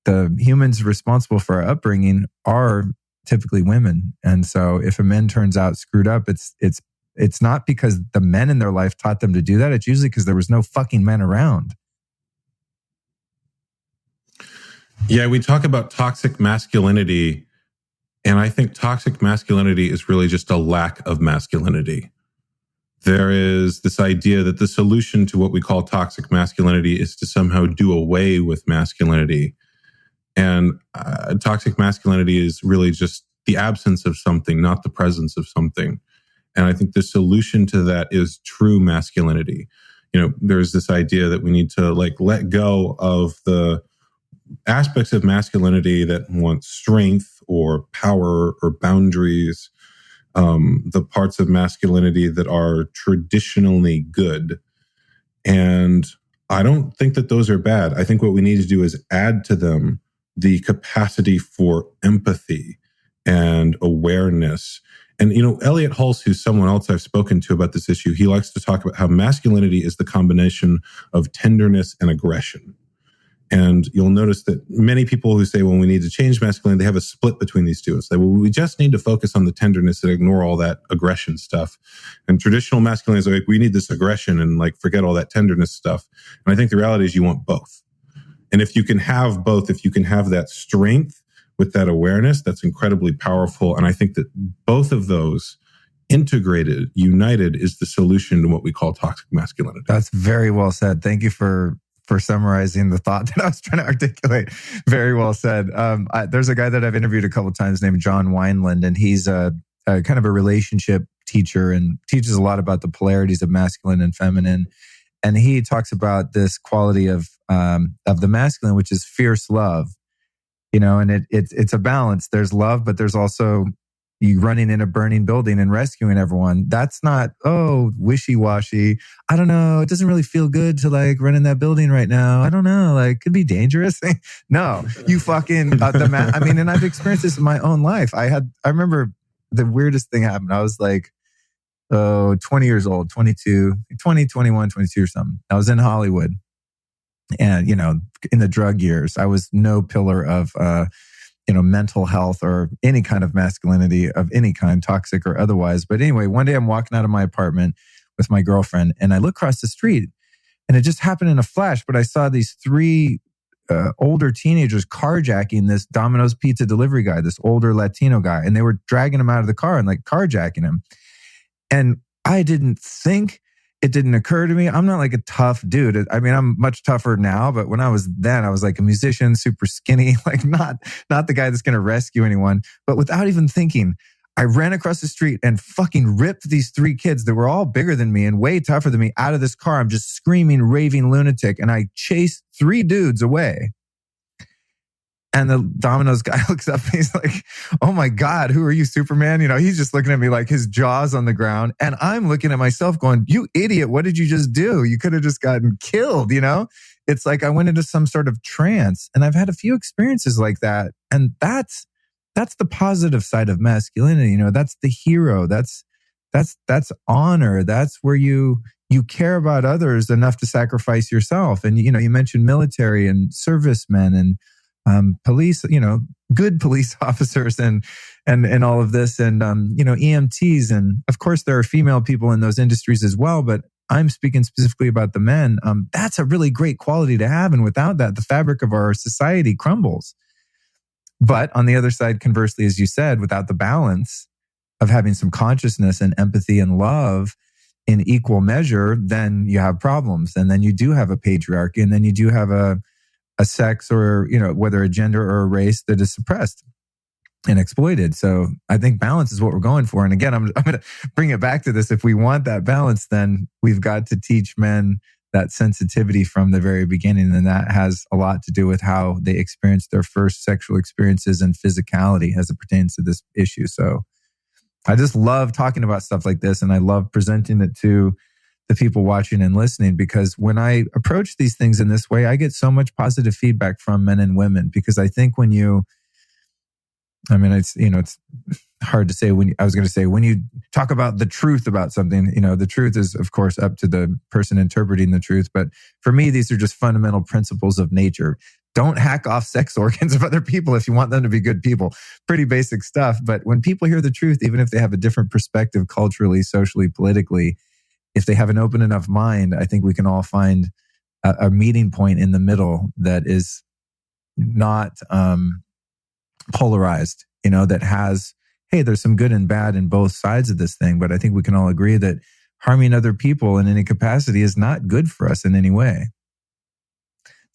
the humans responsible for our upbringing are typically women. And so if a man turns out screwed up, it's not because the men in their life taught them to do that. It's usually because there was no fucking men around. Yeah, we talk about toxic masculinity, and I think toxic masculinity is really just a lack of masculinity. There is this idea that the solution to what we call toxic masculinity is to somehow do away with masculinity. And toxic masculinity is really just the absence of something, not the presence of something. And I think the solution to that is true masculinity. There's this idea that we need to let go of the aspects of masculinity that want strength or power or boundaries, the parts of masculinity that are traditionally good. And I don't think that those are bad. I think what we need to do is add to them the capacity for empathy and awareness. And, Elliot Hulse, who's someone else I've spoken to about this issue, he likes to talk about how masculinity is the combination of tenderness and aggression. And you'll notice that many people who say, well, we need to change masculinity, they have a split between these two. It's like, well, we just need to focus on the tenderness and ignore all that aggression stuff. And traditional masculinity is like, we need this aggression and forget all that tenderness stuff. And I think the reality is you want both. And if you can have both, if you can have that strength with that awareness, that's incredibly powerful. And I think that both of those integrated, united, is the solution to what we call toxic masculinity. That's very well said. Thank you for summarizing the thought that I was trying to articulate. Very well said. There's a guy that I've interviewed a couple of times named John Weinland, and he's a kind of a relationship teacher and teaches a lot about the polarities of masculine and feminine. And he talks about this quality of the masculine, which is fierce love. And it's a balance. There's love, but there's also you running in a burning building and rescuing everyone. That's not, wishy-washy. I don't know. It doesn't really feel good to run in that building right now. I don't know. Could be dangerous. No, you fucking, and I've experienced this in my own life. I remember the weirdest thing happened. I was 20 years old, 22, 20, 21, 22 or something. I was in Hollywood and, in the drug years, I was no pillar of, mental health or any kind of masculinity of any kind, toxic or otherwise. But anyway, one day I'm walking out of my apartment with my girlfriend and I look across the street and it just happened in a flash, but I saw these three older teenagers carjacking this Domino's pizza delivery guy, this older Latino guy, and they were dragging him out of the car and carjacking him. And I didn't think, it didn't occur to me. I'm not a tough dude. I'm much tougher now, but when I was a musician, super skinny, not the guy that's going to rescue anyone. But without even thinking, I ran across the street and fucking ripped these three kids that were all bigger than me and way tougher than me out of this car. I'm just screaming, raving lunatic. And I chased three dudes away. And the Domino's guy looks up and he's like, oh my God, who are you, Superman? He's just looking at me his jaw's on the ground. And I'm looking at myself going, you idiot, what did you just do? You could have just gotten killed, It's I went into some sort of trance. And I've had a few experiences like that. And that's the positive side of masculinity. That's the hero. That's honor. That's where you care about others enough to sacrifice yourself. And, you mentioned military and servicemen and police, good police officers and all of this and, EMTs. And of course there are female people in those industries as well, but I'm speaking specifically about the men. That's a really great quality to have. And without that, the fabric of our society crumbles. But on the other side, conversely, as you said, without the balance of having some consciousness and empathy and love in equal measure, then you have problems. And then you do have a patriarchy, and then you do have a sex or, whether a gender or a race that is suppressed and exploited. So I think balance is what we're going for. And again, I'm going to bring it back to this. If we want that balance, then we've got to teach men that sensitivity from the very beginning. And that has a lot to do with how they experience their first sexual experiences and physicality as it pertains to this issue. So I just love talking about stuff like this, and I love presenting it to the people watching and listening, because when I approach these things in this way, I get so much positive feedback from men and women. Because I think when you, it's hard to say when you talk about the truth about something, the truth is of course up to the person interpreting the truth. But for me, these are just fundamental principles of nature. Don't hack off sex organs of other people if you want them to be good people. Pretty basic stuff. But when people hear the truth, even if they have a different perspective culturally, socially, politically, if they have an open enough mind, I think we can all find a meeting point in the middle that is not polarized, that has, hey, there's some good and bad in both sides of this thing. But I think we can all agree that harming other people in any capacity is not good for us in any way.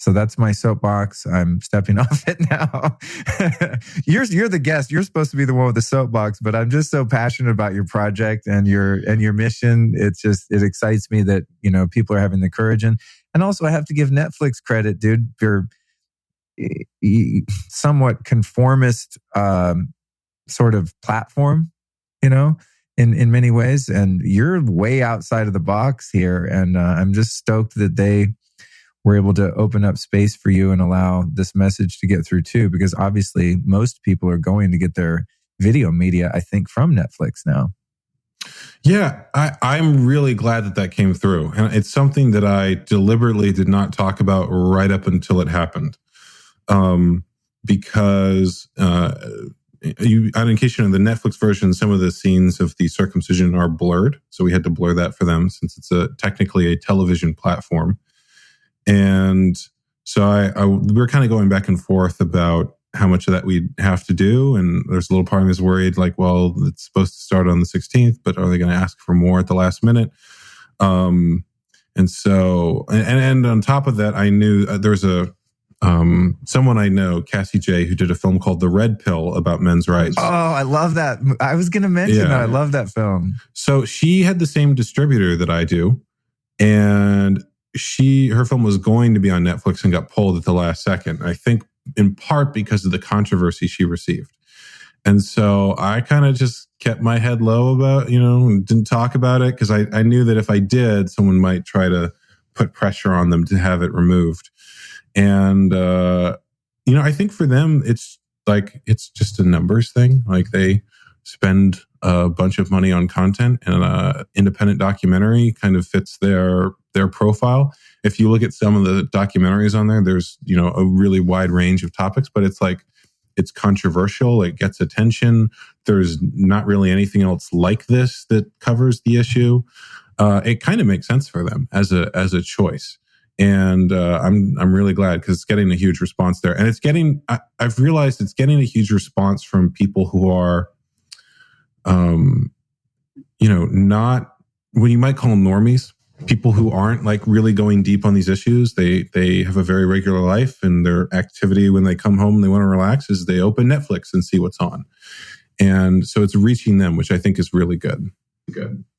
So that's my soapbox. I'm stepping off it now. You're the guest. You're supposed to be the one with the soapbox, but I'm just so passionate about your project and your mission. It excites me that, people are having the courage. And also I have to give Netflix credit, dude. You're somewhat conformist sort of platform, in many ways. And you're way outside of the box here. And I'm just stoked that they were able to open up space for you and allow this message to get through too, because obviously most people are going to get their video media, I think, from Netflix now. Yeah, I'm really glad that came through. And it's something that I deliberately did not talk about right up until it happened. Because in case you know, the Netflix version, some of the scenes of the circumcision are blurred. So we had to blur that for them since it's technically a television platform. And so we were kind of going back and forth about how much of that we'd have to do. And there's a little part of me is worried, like, well, it's supposed to start on the 16th, but are they going to ask for more at the last minute? And so, and on top of that, I knew there's someone I know, Cassie J, who did a film called The Red Pill about men's rights. Oh, I love that. I was going to mention that. I love that film. So she had the same distributor that I do. And her film was going to be on Netflix and got pulled at the last second. I think in part because of the controversy she received. And so I kind of just kept my head low about, didn't talk about it because I knew that if I did, someone might try to put pressure on them to have it removed. And, I think for them, it's just a numbers thing. Like they spend a bunch of money on content, and an independent documentary kind of fits their profile. If you look at some of the documentaries on there, there's, a really wide range of topics, but it's controversial. It gets attention. There's not really anything else like this that covers the issue. It kind of makes sense for them as a choice. And I'm really glad because it's getting a huge response there. And I've realized it's getting a huge response from people who are, not what you might call normies, people who aren't like really going deep on these issues. They have a very regular life, and their activity when they come home and they want to relax is they open Netflix and see what's on. And so it's reaching them, which I think is really good.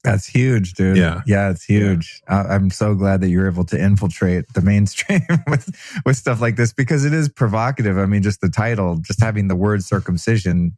That's huge, dude. Yeah, it's huge. Yeah. I'm so glad that you're able to infiltrate the mainstream with stuff like this, because it is provocative. I mean, just the title, just having the word circumcision,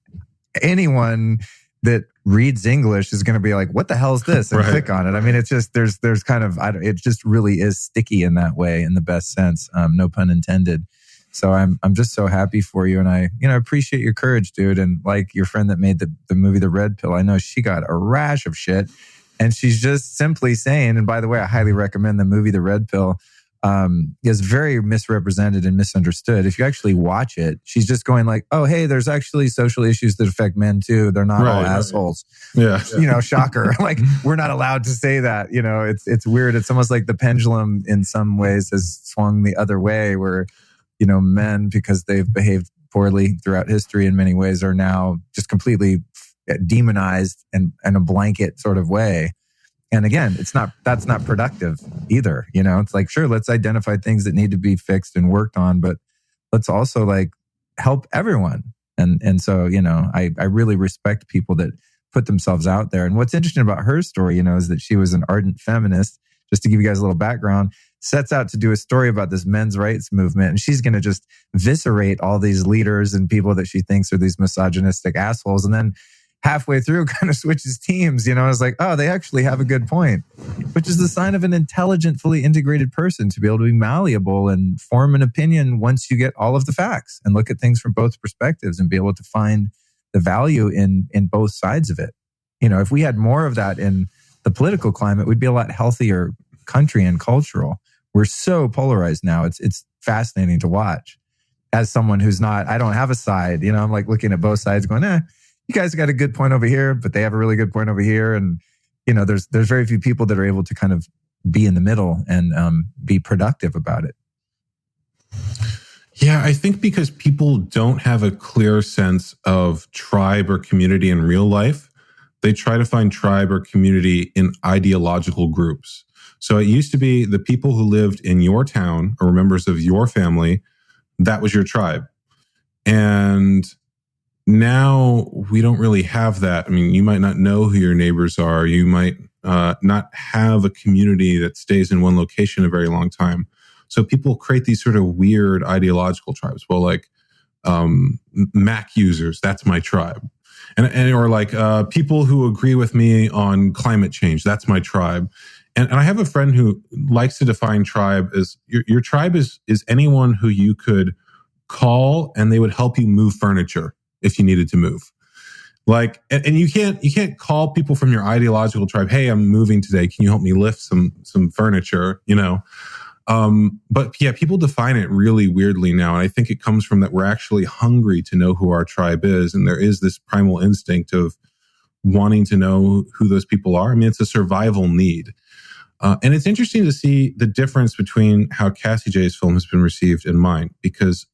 anyone that reads English is going to be like, what the hell is this? And click on it. I mean, it's just, there's kind of, it just really is sticky in that way, in the best sense. No pun intended. So I'm just so happy for you. And I appreciate your courage, dude. And like your friend that made the movie, The Red Pill, I know she got a rash of shit, and she's just simply saying, and by the way, I highly recommend the movie, The Red Pill, is very misrepresented and misunderstood. If you actually watch it, she's just going like, oh, hey, there's actually social issues that affect men too. They're not all assholes. Yeah. Shocker. Like, we're not allowed to say that. It's weird. It's almost like the pendulum in some ways has swung the other way, where men, because they've behaved poorly throughout history in many ways, are now just completely demonized in a blanket sort of way. And again, that's not productive either. It's like, sure, let's identify things that need to be fixed and worked on, but let's also like help everyone. And so, I really respect people that put themselves out there. And what's interesting about her story, is that she was an ardent feminist. Just to give you guys a little background, sets out to do a story about this men's rights movement. And she's going to just viscerate all these leaders and people that she thinks are these misogynistic assholes. And then, halfway through kind of switches teams. I was like, oh, they actually have a good point, which is the sign of an intelligent, fully integrated person, to be able to be malleable and form an opinion once you get all of the facts and look at things from both perspectives and be able to find the value in both sides of it. If we had more of that in the political climate, we'd be a lot healthier country and cultural. We're so polarized now. It's fascinating to watch. As someone who's not, I don't have a side, I'm like looking at both sides going, you guys got a good point over here, but they have a really good point over here. And, there's very few people that are able to kind of be in the middle and be productive about it. Yeah, I think because people don't have a clear sense of tribe or community in real life, they try to find tribe or community in ideological groups. So it used to be the people who lived in your town or members of your family, that was your tribe. And now we don't really have that. I mean, you might not know who your neighbors are. You might not have a community that stays in one location a very long time. So people create these sort of weird ideological tribes. Well, like Mac users, that's my tribe. And or like people who agree with me on climate change, that's my tribe. And I have a friend who likes to define tribe as your tribe is anyone who you could call and they would help you move furniture if you needed to move. Like, and you can't call people from your ideological tribe, hey, I'm moving today, can you help me lift some furniture, But yeah, people define it really weirdly now. And I think it comes from that we're actually hungry to know who our tribe is. And there is this primal instinct of wanting to know who those people are. I mean, it's a survival need. And it's interesting to see the difference between how Cassie J's film has been received and mine, because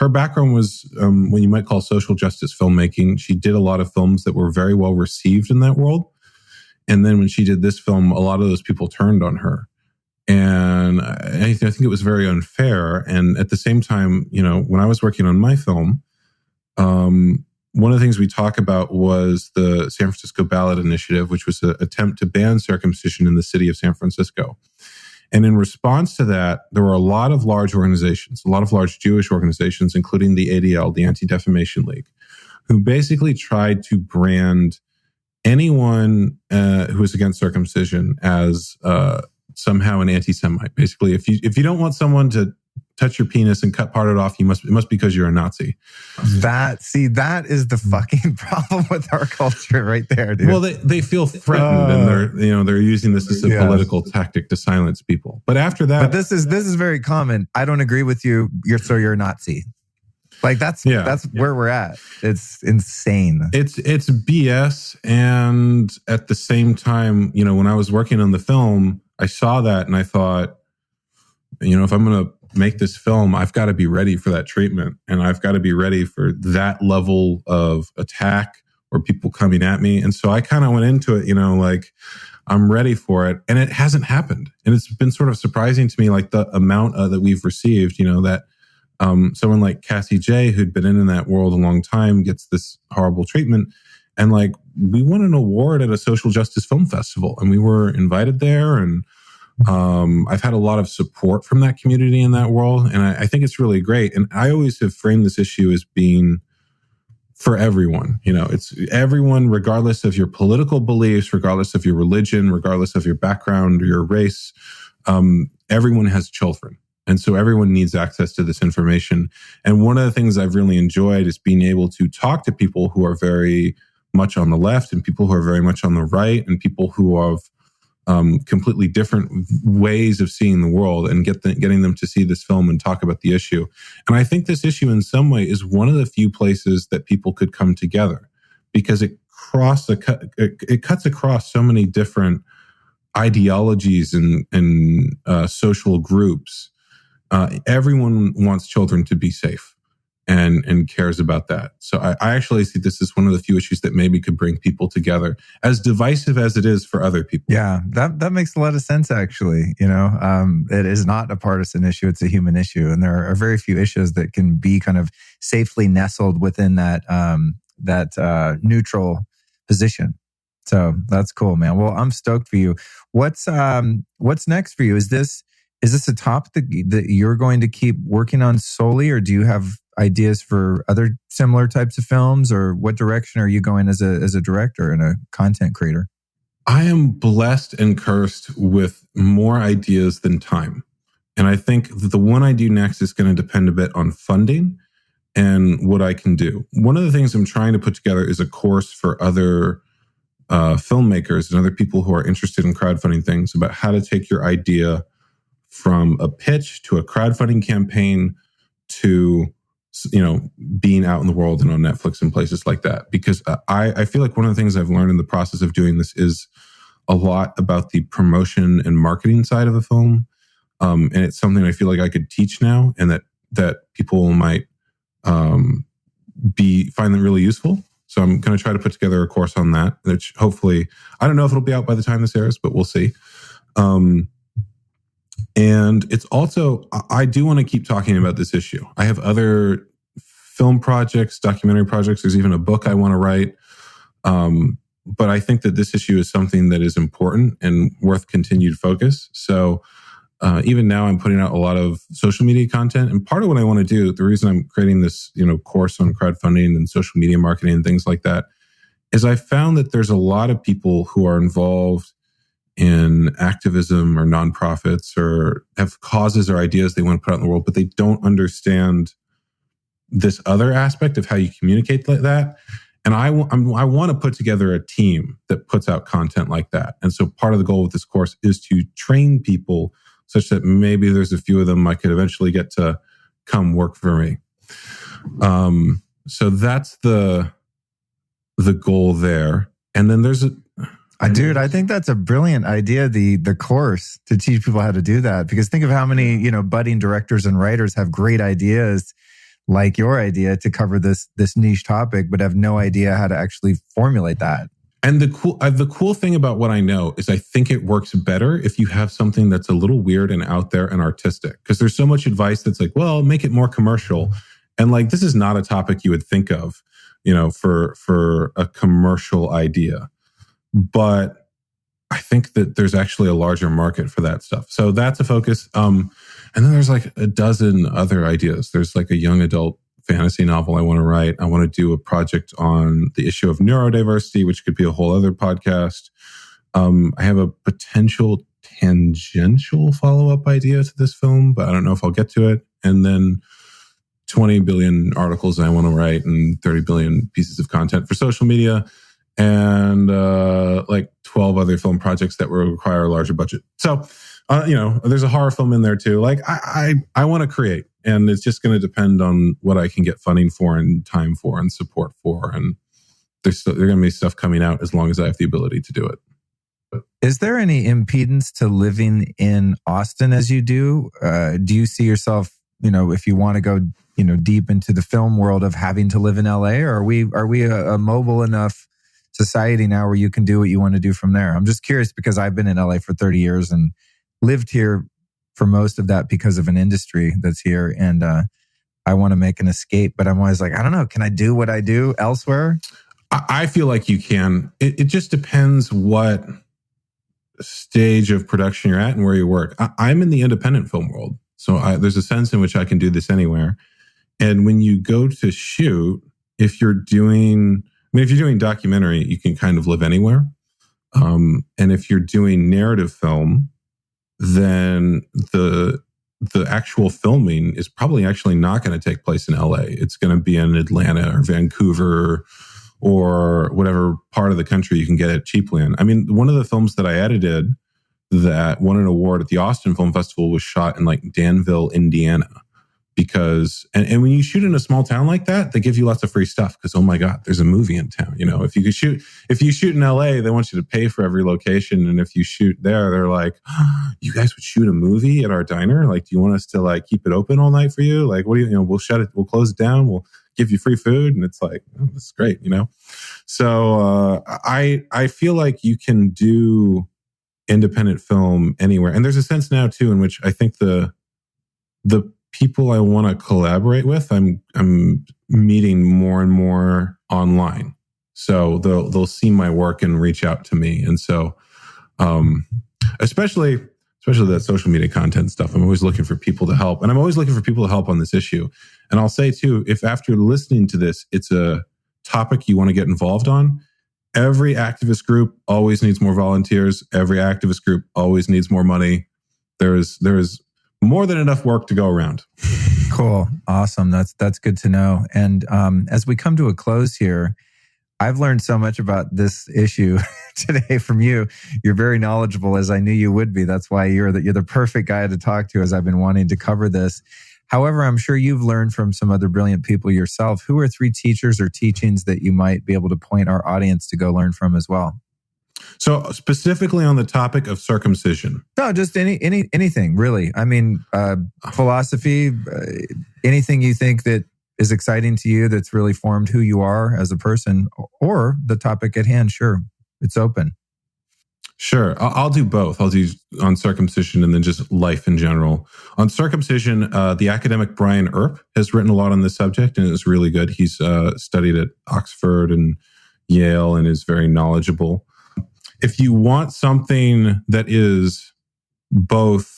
her background was what you might call social justice filmmaking. She did a lot of films that were very well received in that world. And then when she did this film, a lot of those people turned on her. And I think it was very unfair. And at the same time, when I was working on my film, one of the things we talk about was the San Francisco Ballot initiative, which was an attempt to ban circumcision in the city of San Francisco. And in response to that, there were a lot of large organizations, a lot of large Jewish organizations, including the ADL, the Anti-Defamation League, who basically tried to brand anyone who was against circumcision as somehow an anti-Semite. Basically, if you don't want someone to touch your penis and cut part of it off, it must be because you're a Nazi. That is the fucking problem with our culture right there, dude. Well, they feel threatened and they're using this as a political tactic to silence people. But after that, but this is very common. I don't agree with you. You're a Nazi. Like that's where we're at. It's insane. It's BS. And at the same time, when I was working on the film, I saw that and I thought, if I'm going to make this film, I've got to be ready for that treatment. And I've got to be ready for that level of attack or people coming at me. And so I kind of went into it, like I'm ready for it. And it hasn't happened. And it's been sort of surprising to me, like the amount that we've received, that someone like Cassie J, who'd been in that world a long time, gets this horrible treatment. And like, we won an award at a social justice film festival and we were invited there. And I've had a lot of support from that community in that world. And I think it's really great. And I always have framed this issue as being for everyone. It's everyone, regardless of your political beliefs, regardless of your religion, regardless of your background or your race. Everyone has children. And so everyone needs access to this information. And one of the things I've really enjoyed is being able to talk to people who are very much on the left and people who are very much on the right and people who have completely different ways of seeing the world and getting them to see this film and talk about the issue. And I think this issue in some way is one of the few places that people could come together because it cuts across so many different ideologies and social groups. Everyone wants children to be safe and cares about that. So I actually see this as one of the few issues that maybe could bring people together, as divisive as it is for other people. Yeah, that makes a lot of sense, actually. It is not a partisan issue. It's a human issue. And there are very few issues that can be kind of safely nestled within that neutral position. So that's cool, man. Well, I'm stoked for you. What's next for you? Is this a topic that you're going to keep working on solely, or do you have ideas for other similar types of films, or what direction are you going as a director and a content creator? I am blessed and cursed with more ideas than time. And I think that the one I do next is going to depend a bit on funding and what I can do. One of the things I'm trying to put together is a course for other filmmakers and other people who are interested in crowdfunding things about how to take your idea from a pitch to a crowdfunding campaign to, being out in the world and on Netflix and places like that. Because I feel like one of the things I've learned in the process of doing this is a lot about the promotion and marketing side of a film. And it's something I feel like I could teach now, and that people might find them really useful. So I'm going to try to put together a course on that, which hopefully, I don't know if it'll be out by the time this airs, but we'll see. And it's also, I do want to keep talking about this issue. I have other film projects, documentary projects. There's even a book I want to write. But I think that this issue is something that is important and worth continued focus. So even now I'm putting out a lot of social media content. And part of what I want to do, the reason I'm creating this, course on crowdfunding and social media marketing and things like that, is I found that there's a lot of people who are involved in activism or nonprofits or have causes or ideas they want to put out in the world, but they don't understand this other aspect of how you communicate like that. And I want to put together a team that puts out content like that. And so part of the goal with this course is to train people such that maybe there's a few of them I could eventually get to come work for me. So that's the goal there. And then there's Dude, I think that's a brilliant idea, the course to teach people how to do that. Because think of how many, budding directors and writers have great ideas like your idea to cover this niche topic, but have no idea how to actually formulate that. And the cool thing about what I know is I think it works better if you have something that's a little weird and out there and artistic. Because there's so much advice that's like, well, make it more commercial. And like, this is not a topic you would think of, for a commercial idea. But I think that there's actually a larger market for that stuff. So that's a focus. And then there's like a dozen other ideas. There's like a young adult fantasy novel I want to write. I want to do a project on the issue of neurodiversity, which could be a whole other podcast. I have a potential tangential follow-up idea to this film, but I don't know if I'll get to it. And then 20 billion articles I want to write and 30 billion pieces of content for social media. And like 12 other film projects that will require a larger budget. So, there's a horror film in there too. Like I want to create, and it's just going to depend on what I can get funding for and time for and support for. And there's going to be stuff coming out as long as I have the ability to do it. But is there any impedance to living in Austin as you do? Do you see yourself, if you want to go, deep into the film world, of having to live in LA, or are we a mobile enough society now where you can do what you want to do from there? I'm just curious because I've been in LA for 30 years and lived here for most of that because of an industry that's here. And I want to make an escape, but I'm always like, I don't know, can I do what I do elsewhere? I feel like you can. It just depends what stage of production you're at and where you work. I'm in the independent film world. So there's a sense in which I can do this anywhere. And when you go to shoot, if you're doing documentary, you can kind of live anywhere. And if you're doing narrative film, then the actual filming is probably actually not going to take place in LA. It's going to be in Atlanta or Vancouver or whatever part of the country you can get it cheaply in. I mean, one of the films that I edited that won an award at the Austin Film Festival was shot in like Danville, Indiana. Because, and when you shoot in a small town like that, they give you lots of free stuff because, oh my God, there's a movie in town. If you shoot in LA, they want you to pay for every location. And if you shoot there, they're like, oh, you guys would shoot a movie at our diner? Like, do you want us to like keep it open all night for you? Like, what do you, we'll shut it, we'll close it down. We'll give you free food. And it's like, oh, that's great, So I feel like you can do independent film anywhere. And there's a sense now too, in which I think the people I want to collaborate with, I'm meeting more and more online. So they'll see my work and reach out to me. And so, especially that social media content stuff, I'm always looking for people to help. And I'm always looking for people to help on this issue. And I'll say too, if after listening to this, it's a topic you want to get involved on, every activist group always needs more volunteers. Every activist group always needs more money. There is more than enough work to go around. Cool. Awesome. That's good to know. And as we come to a close here, I've learned so much about this issue today from you. You're very knowledgeable, as I knew you would be. That's why you're the perfect guy to talk to, as I've been wanting to cover this. However, I'm sure you've learned from some other brilliant people yourself. Who are 3 teachers or teachings that you might be able to point our audience to go learn from as well? So specifically on the topic of circumcision. No, just anything really. I mean, philosophy, anything you think that is exciting to you that's really formed who you are as a person, or the topic at hand. Sure, it's open. Sure. I'll do both. I'll do on circumcision and then just life in general. On circumcision, the academic Brian Earp has written a lot on this subject, and it's really good. He's studied at Oxford and Yale and is very knowledgeable. If you want something that is both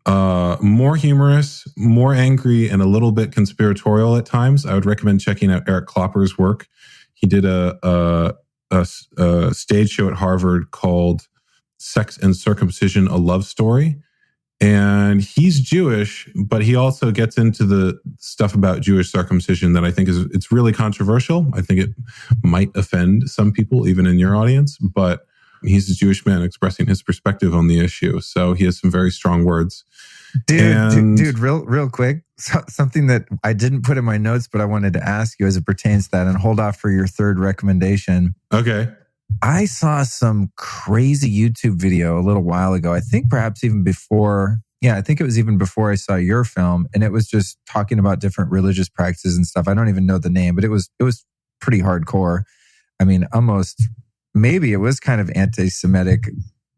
more humorous, more angry, and a little bit conspiratorial at times, I would recommend checking out Eric Klopper's work. He did a stage show at Harvard called Sex and Circumcision, A Love Story. And he's Jewish, but he also gets into the stuff about Jewish circumcision that I think it's really controversial. I think it might offend some people, even in your audience, but he's a Jewish man expressing his perspective on the issue. So he has some very strong words. Dude, real quick, something that I didn't put in my notes, but I wanted to ask you as it pertains to that, and hold off for your third recommendation. Okay. I saw some crazy YouTube video a little while ago. I think perhaps even before, I think it was even before I saw your film, and it was just talking about different religious practices and stuff. I don't even know the name, but it was pretty hardcore. I mean, almost, maybe it was kind of anti-Semitic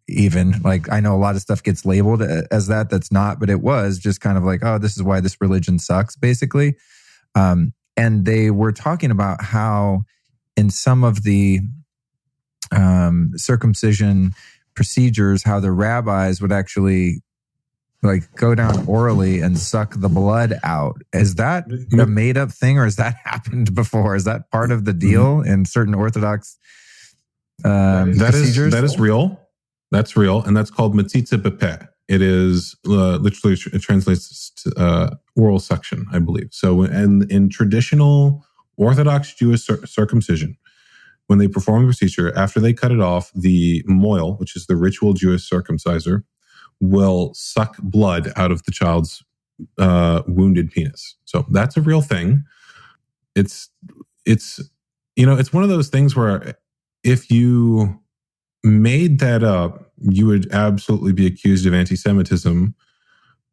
even. Like, I know a lot of stuff gets labeled as that's not, but it was just kind of like, oh, this is why this religion sucks, basically. And they were talking about how in some of the circumcision procedures, how the rabbis would actually like go down orally and suck the blood out. Is that a made up thing, or has that happened before? Is that part of the deal in certain Orthodox procedures? That is real. That's real. And that's called matzitza b'peh. It is literally, it translates to oral suction, I believe. So in traditional Orthodox Jewish circumcision, when they perform the procedure, after they cut it off, the moil, which is the ritual Jewish circumciser, will suck blood out of the child's wounded penis. So that's a real thing. It's one of those things where if you made that up, you would absolutely be accused of anti-Semitism.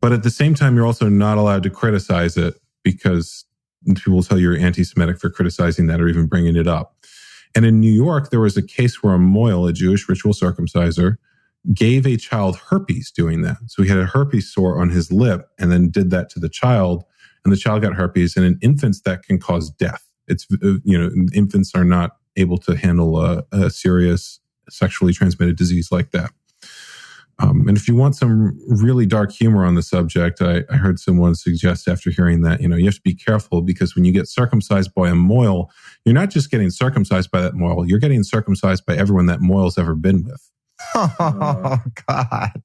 But at the same time, you're also not allowed to criticize it, because people will tell you're anti-Semitic for criticizing that or even bringing it up. And in New York, there was a case where a moil, a Jewish ritual circumciser, gave a child herpes doing that. So he had a herpes sore on his lip and then did that to the child, and the child got herpes. And in infants, that can cause death. It's, infants are not able to handle a serious sexually transmitted disease like that. And if you want some really dark humor on the subject, I heard someone suggest after hearing that, you have to be careful, because when you get circumcised by a moil, you're not just getting circumcised by that moil, you're getting circumcised by everyone that moil's ever been with. Oh, God.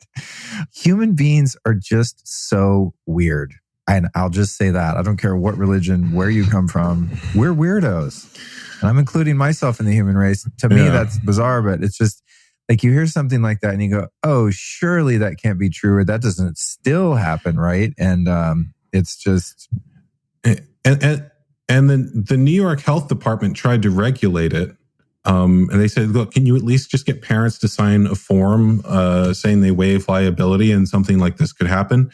Human beings are just so weird. And I'll just say that. I don't care what religion, where you come from. We're weirdos. And I'm including myself in the human race. To me, that's bizarre, but it's just like you hear something like that and you go, oh, surely that can't be true, or that doesn't still happen, right? And it's just... And then the New York Health Department tried to regulate it. And they said, look, can you at least just get parents to sign a form saying they waive liability and something like this could happen?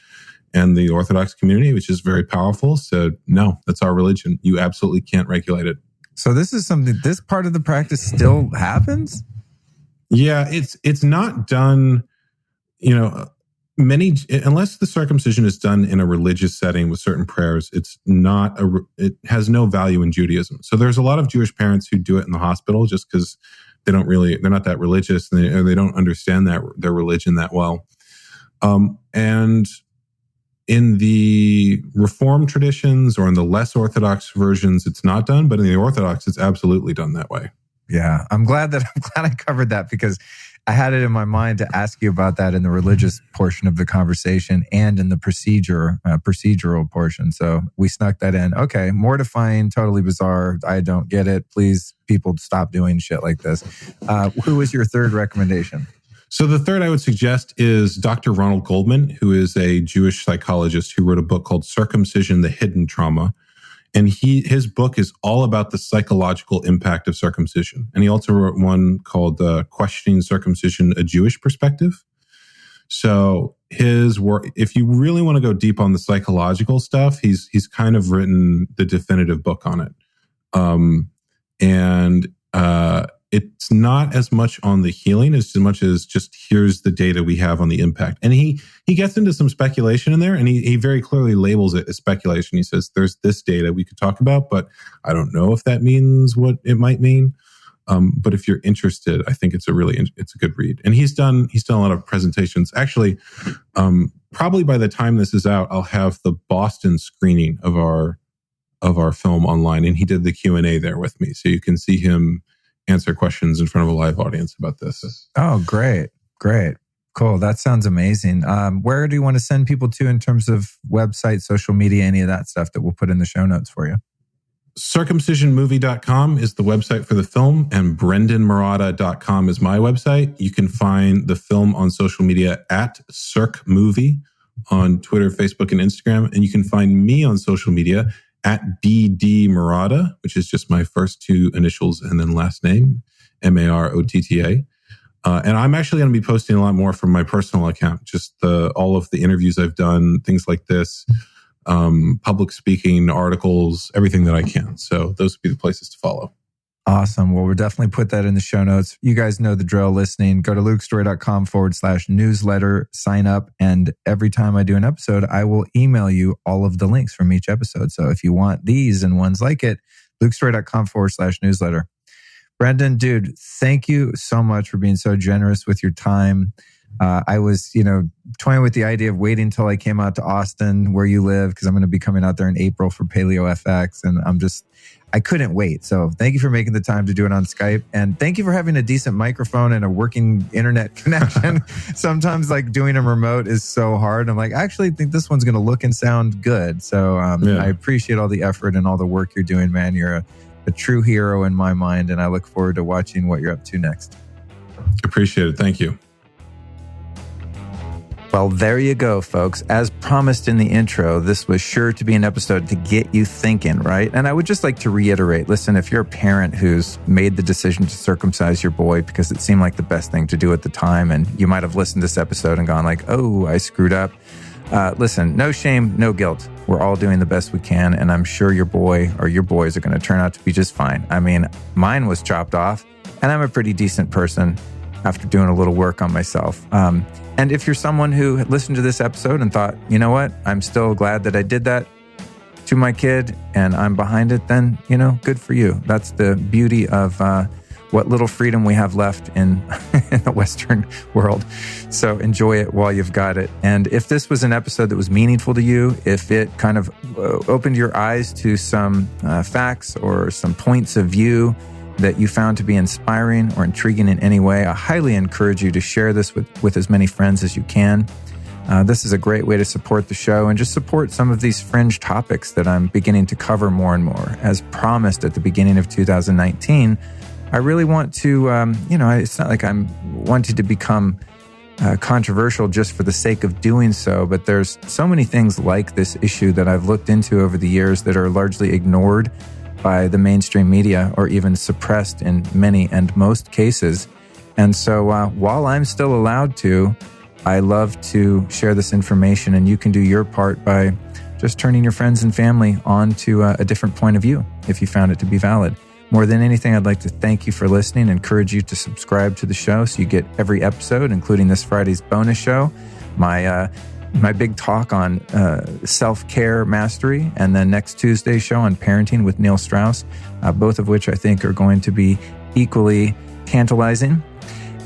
And the Orthodox community, which is very powerful, said, no, that's our religion. You absolutely can't regulate it. So this is something, this part of the practice still happens? Yeah, it's not done, unless the circumcision is done in a religious setting with certain prayers, it has no value in Judaism. So there's a lot of Jewish parents who do it in the hospital just because they're not that religious, and they don't understand their religion that well. And in the Reformed traditions or in the less Orthodox versions, it's not done, but in the Orthodox, it's absolutely done that way. Yeah, I'm glad I covered that, because I had it in my mind to ask you about that in the religious portion of the conversation and in the procedural portion. So we snuck that in. Okay, mortifying, totally bizarre. I don't get it. Please, people, stop doing shit like this. Who is your third recommendation? So the third I would suggest is Dr. Ronald Goldman, who is a Jewish psychologist who wrote a book called Circumcision, the Hidden Trauma. And his book is all about the psychological impact of circumcision. And he also wrote one called Questioning Circumcision, A Jewish Perspective. So his work, if you really want to go deep on the psychological stuff, he's kind of written the definitive book on it. It's not as much on the healing as much as just here's the data we have on the impact. And he gets into some speculation in there, and he very clearly labels it as speculation. He says, there's this data we could talk about, but I don't know if that means what it might mean. But if you're interested, I think it's a good read. And he's done a lot of presentations. Actually, probably by the time this is out, I'll have the Boston screening of our film online, and he did the Q&A there with me. So you can see him answer questions in front of a live audience about this. Oh, great. Cool. That sounds amazing. Where do you want to send people to in terms of website, social media, any of that stuff that we'll put in the show notes for you? Circumcisionmovie.com is the website for the film, and BrendonMarotta.com is my website. You can find the film on social media at CircMovie on Twitter, Facebook, and Instagram. And you can find me on social media at BD Marotta, which is just my first two initials and then last name, Marotta. And I'm actually going to be posting a lot more from my personal account, just all of the interviews I've done, things like this, public speaking, articles, everything that I can. So those would be the places to follow. Awesome. Well, we'll definitely put that in the show notes. You guys know the drill listening. Go to lukestory.com/newsletter, sign up. And every time I do an episode, I will email you all of the links from each episode. So if you want these and ones like it, lukestory.com/newsletter. Brendon, dude, thank you so much for being so generous with your time. I was, toying with the idea of waiting until I came out to Austin, where you live, because I'm going to be coming out there in April for Paleo FX. And I couldn't wait. So thank you for making the time to do it on Skype. And thank you for having a decent microphone and a working internet connection. Sometimes doing a remote is so hard. I'm I actually think this one's going to look and sound good. So I appreciate all the effort and all the work you're doing, man. You're a true hero in my mind. And I look forward to watching what you're up to next. Appreciate it. Thank you. Well, there you go, folks. As promised in the intro, this was sure to be an episode to get you thinking, right? And I would just like to reiterate, listen, if you're a parent who's made the decision to circumcise your boy because it seemed like the best thing to do at the time, and you might have listened to this episode and gone oh, I screwed up. Listen, no shame, no guilt. We're all doing the best we can, and I'm sure your boy or your boys are going to turn out to be just fine. I mean, mine was chopped off, and I'm a pretty decent person after doing a little work on myself. And if you're someone who had listened to this episode and thought, you know what, I'm still glad that I did that to my kid and I'm behind it, then, good for you. That's the beauty of what little freedom we have left in the Western world. So enjoy it while you've got it. And if this was an episode that was meaningful to you, if it kind of opened your eyes to some facts or some points of view that you found to be inspiring or intriguing in any way, I highly encourage you to share this with as many friends as you can. This is a great way to support the show and just support some of these fringe topics that I'm beginning to cover more and more. As promised at the beginning of 2019, I really want to, it's not like I'm wanting to become controversial just for the sake of doing so, but there's so many things like this issue that I've looked into over the years that are largely ignored by the mainstream media or even suppressed in many and most cases. And so while I'm still allowed to, I love to share this information, and you can do your part by just turning your friends and family on to a different point of view if you found it to be valid. More than anything, I'd like to thank you for listening, encourage you to subscribe to the show so you get every episode, including this Friday's bonus show, my big talk on self-care mastery, and then next Tuesday's show on parenting with Neil Strauss, both of which I think are going to be equally tantalizing.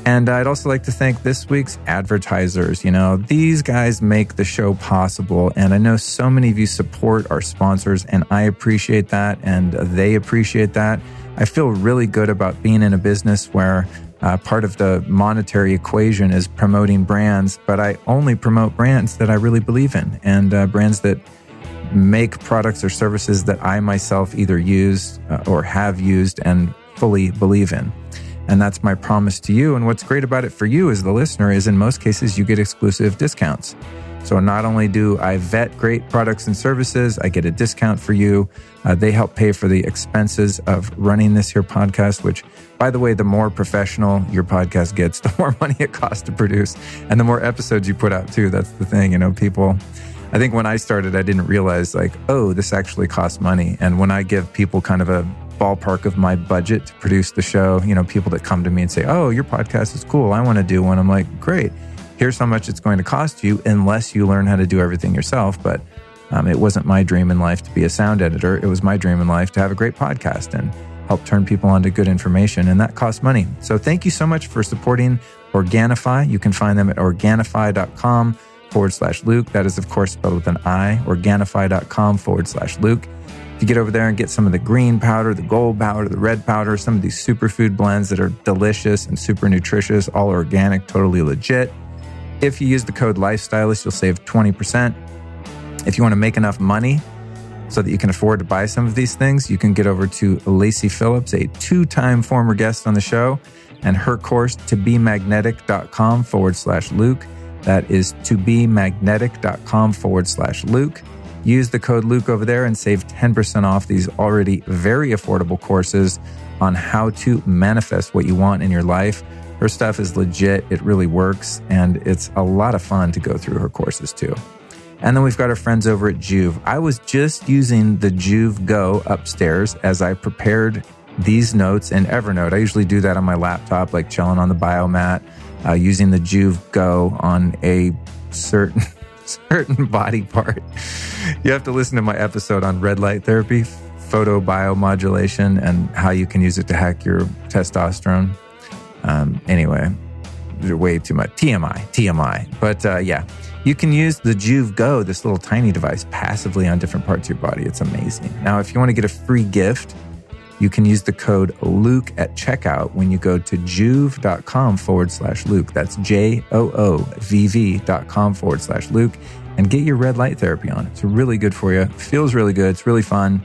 And I'd also like to thank this week's advertisers. You know, these guys make the show possible. And I know so many of you support our sponsors, and I appreciate that, and they appreciate that. I feel really good about being in a business where part of the monetary equation is promoting brands, but I only promote brands that I really believe in, and brands that make products or services that I myself either use or have used and fully believe in. And that's my promise to you. And what's great about it for you as the listener is in most cases, you get exclusive discounts. So not only do I vet great products and services, I get a discount for you. They help pay for the expenses of running this here podcast, which, by the way, the more professional your podcast gets, the more money it costs to produce and the more episodes you put out too. That's the thing, you know, people, I think when I started, I didn't realize like, oh, this actually costs money. And when I give people kind of a ballpark of my budget to produce the show, you know, people that come to me and say, oh, your podcast is cool, I want to do one. I'm like, great. Here's how much it's going to cost you unless you learn how to do everything yourself. But it wasn't my dream in life to be a sound editor. It was my dream in life to have a great podcast and help turn people onto good information. And that costs money. So thank you so much for supporting Organifi. You can find them at Organifi.com/Luke. That is, of course, spelled with an I, Organifi.com/Luke. If you get over there and get some of the green powder, the gold powder, the red powder, some of these superfood blends that are delicious and super nutritious, all organic, totally legit. If you use the code LifeStylist, you'll save 20%. If you want to make enough money so that you can afford to buy some of these things, you can get over to Lacey Phillips, a 2-time former guest on the show, and her course, tobemagnetic.com/Luke. That is tobemagnetic.com/Luke. Use the code Luke over there and save 10% off these already very affordable courses on how to manifest what you want in your life. Her stuff is legit. It really works. And it's a lot of fun to go through her courses too. And then we've got our friends over at Juve. I was just using the Juve Go upstairs as I prepared these notes in Evernote. I usually do that on my laptop, like chilling on the biomat, using the Juve Go on a certain body part. You have to listen to my episode on red light therapy, photobiomodulation, and how you can use it to hack your testosterone. Anyway, way too much. TMI. But yeah, you can use the Juve Go, this little tiny device, passively on different parts of your body. It's amazing. Now, if you want to get a free gift, you can use the code Luke at checkout when you go to juve.com/Luke. That's JOOVV.com/Luke, and get your red light therapy on. It's really good for you. It feels really good. It's really fun.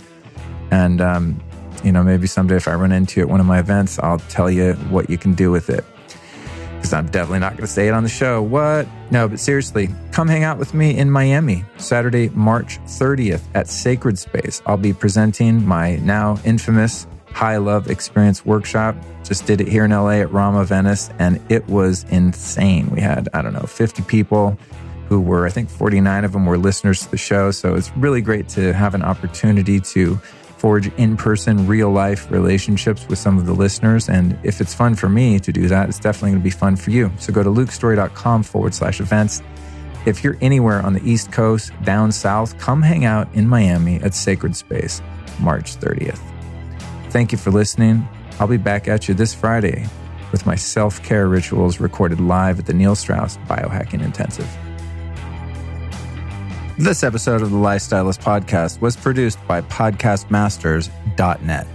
And, maybe someday if I run into it at one of my events, I'll tell you what you can do with it. Because I'm definitely not going to say it on the show. What? No, but seriously, come hang out with me in Miami, Saturday, March 30th at Sacred Space. I'll be presenting my now infamous High Love Experience workshop. Just did it here in LA at Rama Venice, and it was insane. We had, 50 people who were, I think 49 of them were listeners to the show. So it's really great to have an opportunity to forge in-person, real-life relationships with some of the listeners. And if it's fun for me to do that, it's definitely going to be fun for you. So go to lukestory.com/events. If you're anywhere on the East Coast, down south, come hang out in Miami at Sacred Space, March 30th. Thank you for listening. I'll be back at you this Friday with my self-care rituals recorded live at the Neil Strauss Biohacking Intensive. This episode of the Lifestylist Podcast was produced by podcastmasters.net.